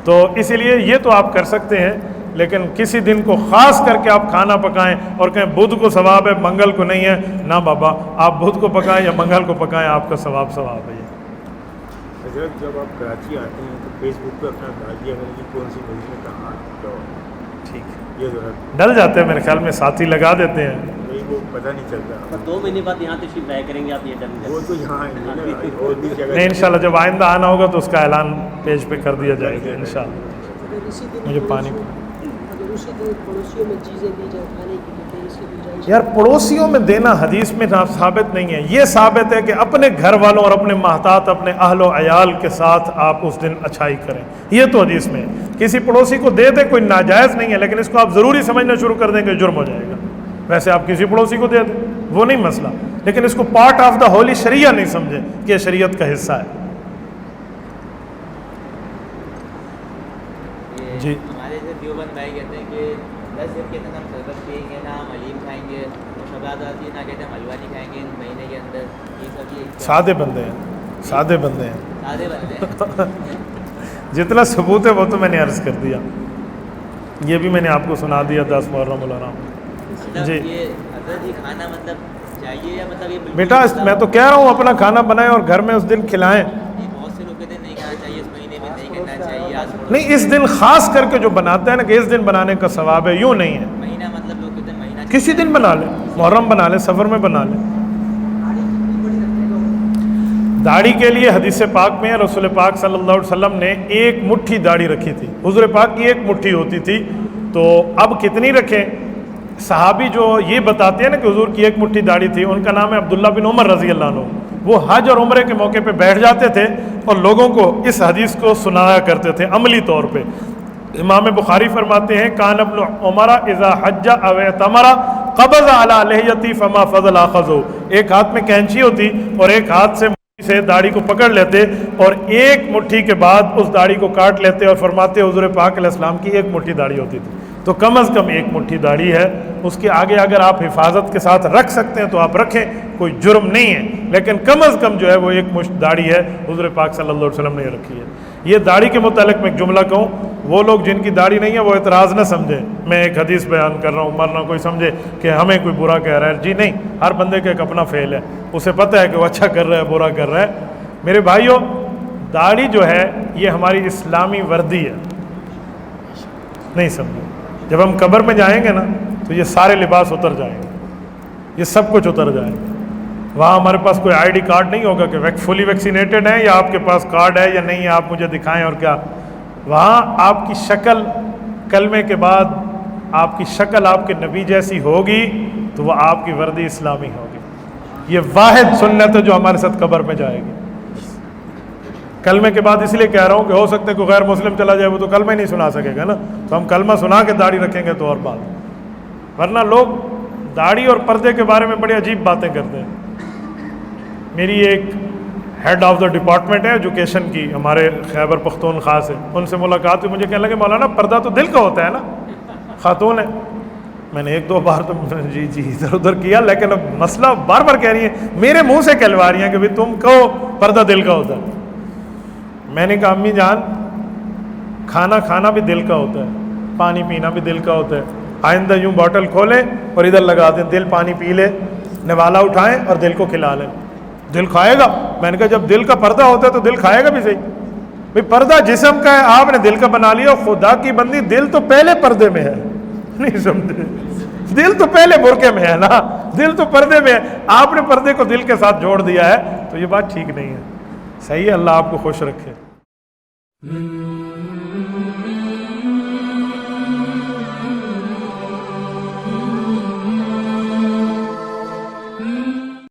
تو اسی لیے یہ تو آپ کر سکتے ہیں، لیکن کسی دن کو خاص کر کے آپ کھانا پکائیں اور کہیں بدھ کو ثواب ہے منگل کو نہیں ہے، نہ بابا، آپ بدھ کو پکائیں یا منگل کو پکائیں، آپ کا ثواب ہے۔ حضرت جب آپ کراچی آتے ہیں تو فیس بک پہ اپنا ڈال دیا کریں کہ کون سی بجلی میں کہاں جاؤ، ٹھیک ہے، یہ ضرورت ڈل جاتے ہیں، میرے خیال میں ساتھی لگا دیتے ہیں، نہیں، وہ پتہ نہیں چلتا۔ 2 مہینے بعد یہاں تشریف لایا کریں گے آپ، یہ ڈن وہ تو یہاں آئیں گے نا، اور بھی جگہ نہیں انشاءاللہ جب آئندہ آنا ہوگا تو اس کا اعلان پیج پہ کر دیا جائے گا انشاءاللہ۔ مجھے پانی یار پڑوسیوں میں دینا حدیث میں ثابت نہیں ہے، یہ ثابت ہے کہ اپنے گھر والوں اور اپنے محتاط اپنے اہل و عیال کے ساتھ آپ اس دن اچھائی کریں، یہ تو حدیث میں ہے۔ کسی پڑوسی کو دے دیں کوئی ناجائز نہیں ہے، لیکن اس کو آپ ضروری سمجھنا شروع کر دیں گے جرم ہو جائے گا۔ ویسے آپ کسی پڑوسی کو دے دیں وہ نہیں مسئلہ، لیکن اس کو پارٹ آف دا ہولی شریعہ نہیں سمجھیں کہ یہ شریعت کا حصہ ہے۔ جی ہمارے سے دیوبند بھائی کہتے ہیں کہ 10 دن کے اندر ہم شربت پئیں گے، نہ ہم حلیم کھائیں گے، شباد آتی ہے نہ کہتے ہیں ہم حلوہ نہیں کھائیں گے مہینے کے اندر، یہ سب یہ سادے بندے ہیں، سادے بندے ہیں، سادے بنتے ہیں۔ جتنا ثبوت ہے وہ تو میں نے عرض کر دیا، یہ بھی میں نے آپ کو سنا دیا 10 محرم الحرام۔ مطلب جی یہ حضرت یہ کھانا مطلب چاہیے یا مطلب یہ بالکل بیٹا میں تو کہہ رہا ہوں اپنا کھانا بنائیں اور گھر میں اس دن کھلائیں، یہ بہت سے لوگ کہتے ہیں نہیں کھانا چاہیے، اس مہینے میں نہیں کرنا چاہیے، آج نہیں اس دن خاص کر کے جو بناتے ہیں نا کہ اس دن بنانے کا ثواب ہے، یوں نہیں ہے، مہینہ مطلب لوگ کہتے ہیں مہینہ کسی دن بنا لیں، محرم بنا لیں، سفر میں بنا لیں۔ داڑھی کے لیے حدیث پاک میں رسول پاک صلی اللہ علیہ وسلم نے 1 مٹھی داڑھی رکھی تھی، حضور پاک کی 1 مٹھی ہوتی تھی، تو اب کتنی رکھیں؟ صحابی جو یہ بتاتے ہیں نا کہ حضور کی 1 مٹھی داڑھی تھی، ان کا نام ہے عبداللہ بن عمر رضی اللہ عنہ، وہ حج اور عمرے کے موقع پہ بیٹھ جاتے تھے اور لوگوں کو اس حدیث کو سنایا کرتے تھے عملی طور پہ۔ امام بخاری فرماتے ہیں کان ابن عمر اذا حج او اعتمر قبض علی لحیتی فما فضل اخذو، ایک ہاتھ میں کینچی ہوتی اور ایک ہاتھ سے داڑھی کو پکڑ لیتے اور 1 مٹھی کے بعد اس داڑھی کو کاٹ لیتے اور فرماتے حضور پاک علیہ السلام کی 1 مٹھی داڑھی ہوتی تھی، تو کم از کم 1 مٹھی داڑھی ہے، اس کے آگے اگر آپ حفاظت کے ساتھ رکھ سکتے ہیں تو آپ رکھیں، کوئی جرم نہیں ہے، لیکن کم از کم جو ہے وہ 1 مشت داڑھی ہے، حضور پاک صلی اللہ علیہ وسلم نے رکھی ہے۔ یہ داڑھی کے متعلق میں ایک جملہ کہوں، وہ لوگ جن کی داڑھی نہیں ہے وہ اعتراض نہ سمجھیں، میں ایک حدیث بیان کر رہا ہوں، مرنا کوئی سمجھے کہ ہمیں کوئی برا کہہ رہا ہے، جی نہیں، ہر بندے کا ایک اپنا فعل ہے، اسے پتہ ہے کہ وہ اچھا کر رہا ہے برا کر رہا ہے۔ میرے بھائیوں داڑھی جو ہے یہ ہماری اسلامی وردی ہے، نہیں سمجھے، جب ہم قبر میں جائیں گے نا تو یہ سارے لباس اتر جائیں گے، یہ سب کچھ اتر جائے گا، وہاں ہمارے پاس کوئی آئی ڈی کارڈ نہیں ہوگا کہ فلی ویکسینیٹڈ ہیں یا آپ کے پاس کارڈ ہے یا نہیں ہے، آپ مجھے دکھائیں اور کیا، وہاں آپ کی شکل کلمے کے بعد آپ کی شکل آپ کے نبی جیسی ہوگی تو وہ آپ کی وردی اسلامی ہوگی. یہ واحد سنت ہے جو ہمارے ساتھ قبر میں جائے گی. کلمے کے بعد اس لیے کہہ رہا ہوں کہ ہو سکتا ہے کوئی غیر مسلم چلا جائے وہ تو کلمہ ہی نہیں سنا سکے گا نا, تو ہم کلمہ سنا کے داڑھی رکھیں گے تو اور بات, ورنہ لوگ داڑھی اور پردے کے بارے میں بڑی عجیب باتیں کرتے ہیں. میری ایک ہیڈ آف دا ڈپارٹمنٹ ہے ایجوکیشن کی, ہمارے خیبر پختونخوا سے, ان سے ملاقات ہوئی, مجھے کہنے لگے مولانا پردہ تو دل کا ہوتا ہے نا, خاتون ہے. میں نے ایک دو بار تو جی ادھر ادھر کیا, لیکن اب مسئلہ بار بار کہہ رہی ہے, میرے منہ سے کہلوا رہی ہیں کہ بھائی تم کہو پردہ دل کا ہوتا ہے. میں نے کہا امی جان کھانا کھانا بھی دل کا ہوتا ہے, پانی پینا بھی دل کا ہوتا ہے. آئندہ یوں بوٹل کھولیں اور ادھر لگا دیں, دل پانی پی لے, نوالا اٹھائیں اور دل کو کھلا لیں, دل کھائے گا. میں نے کہا جب دل کا پردہ ہوتا ہے تو دل کھائے گا بھی صحیح. بھائی پردہ جسم کا ہے, آپ نے دل کا بنا لیا, خدا کی بندی دل تو پہلے پردے میں ہے, نہیں سمجھے, دل تو پہلے برقعے میں ہے نا, دل تو پردے میں ہے, آپ نے پردے کو دل کے ساتھ جوڑ دیا ہے, تو یہ بات ٹھیک نہیں ہے. صحیح ہے, اللہ آپ کو خوش رکھے.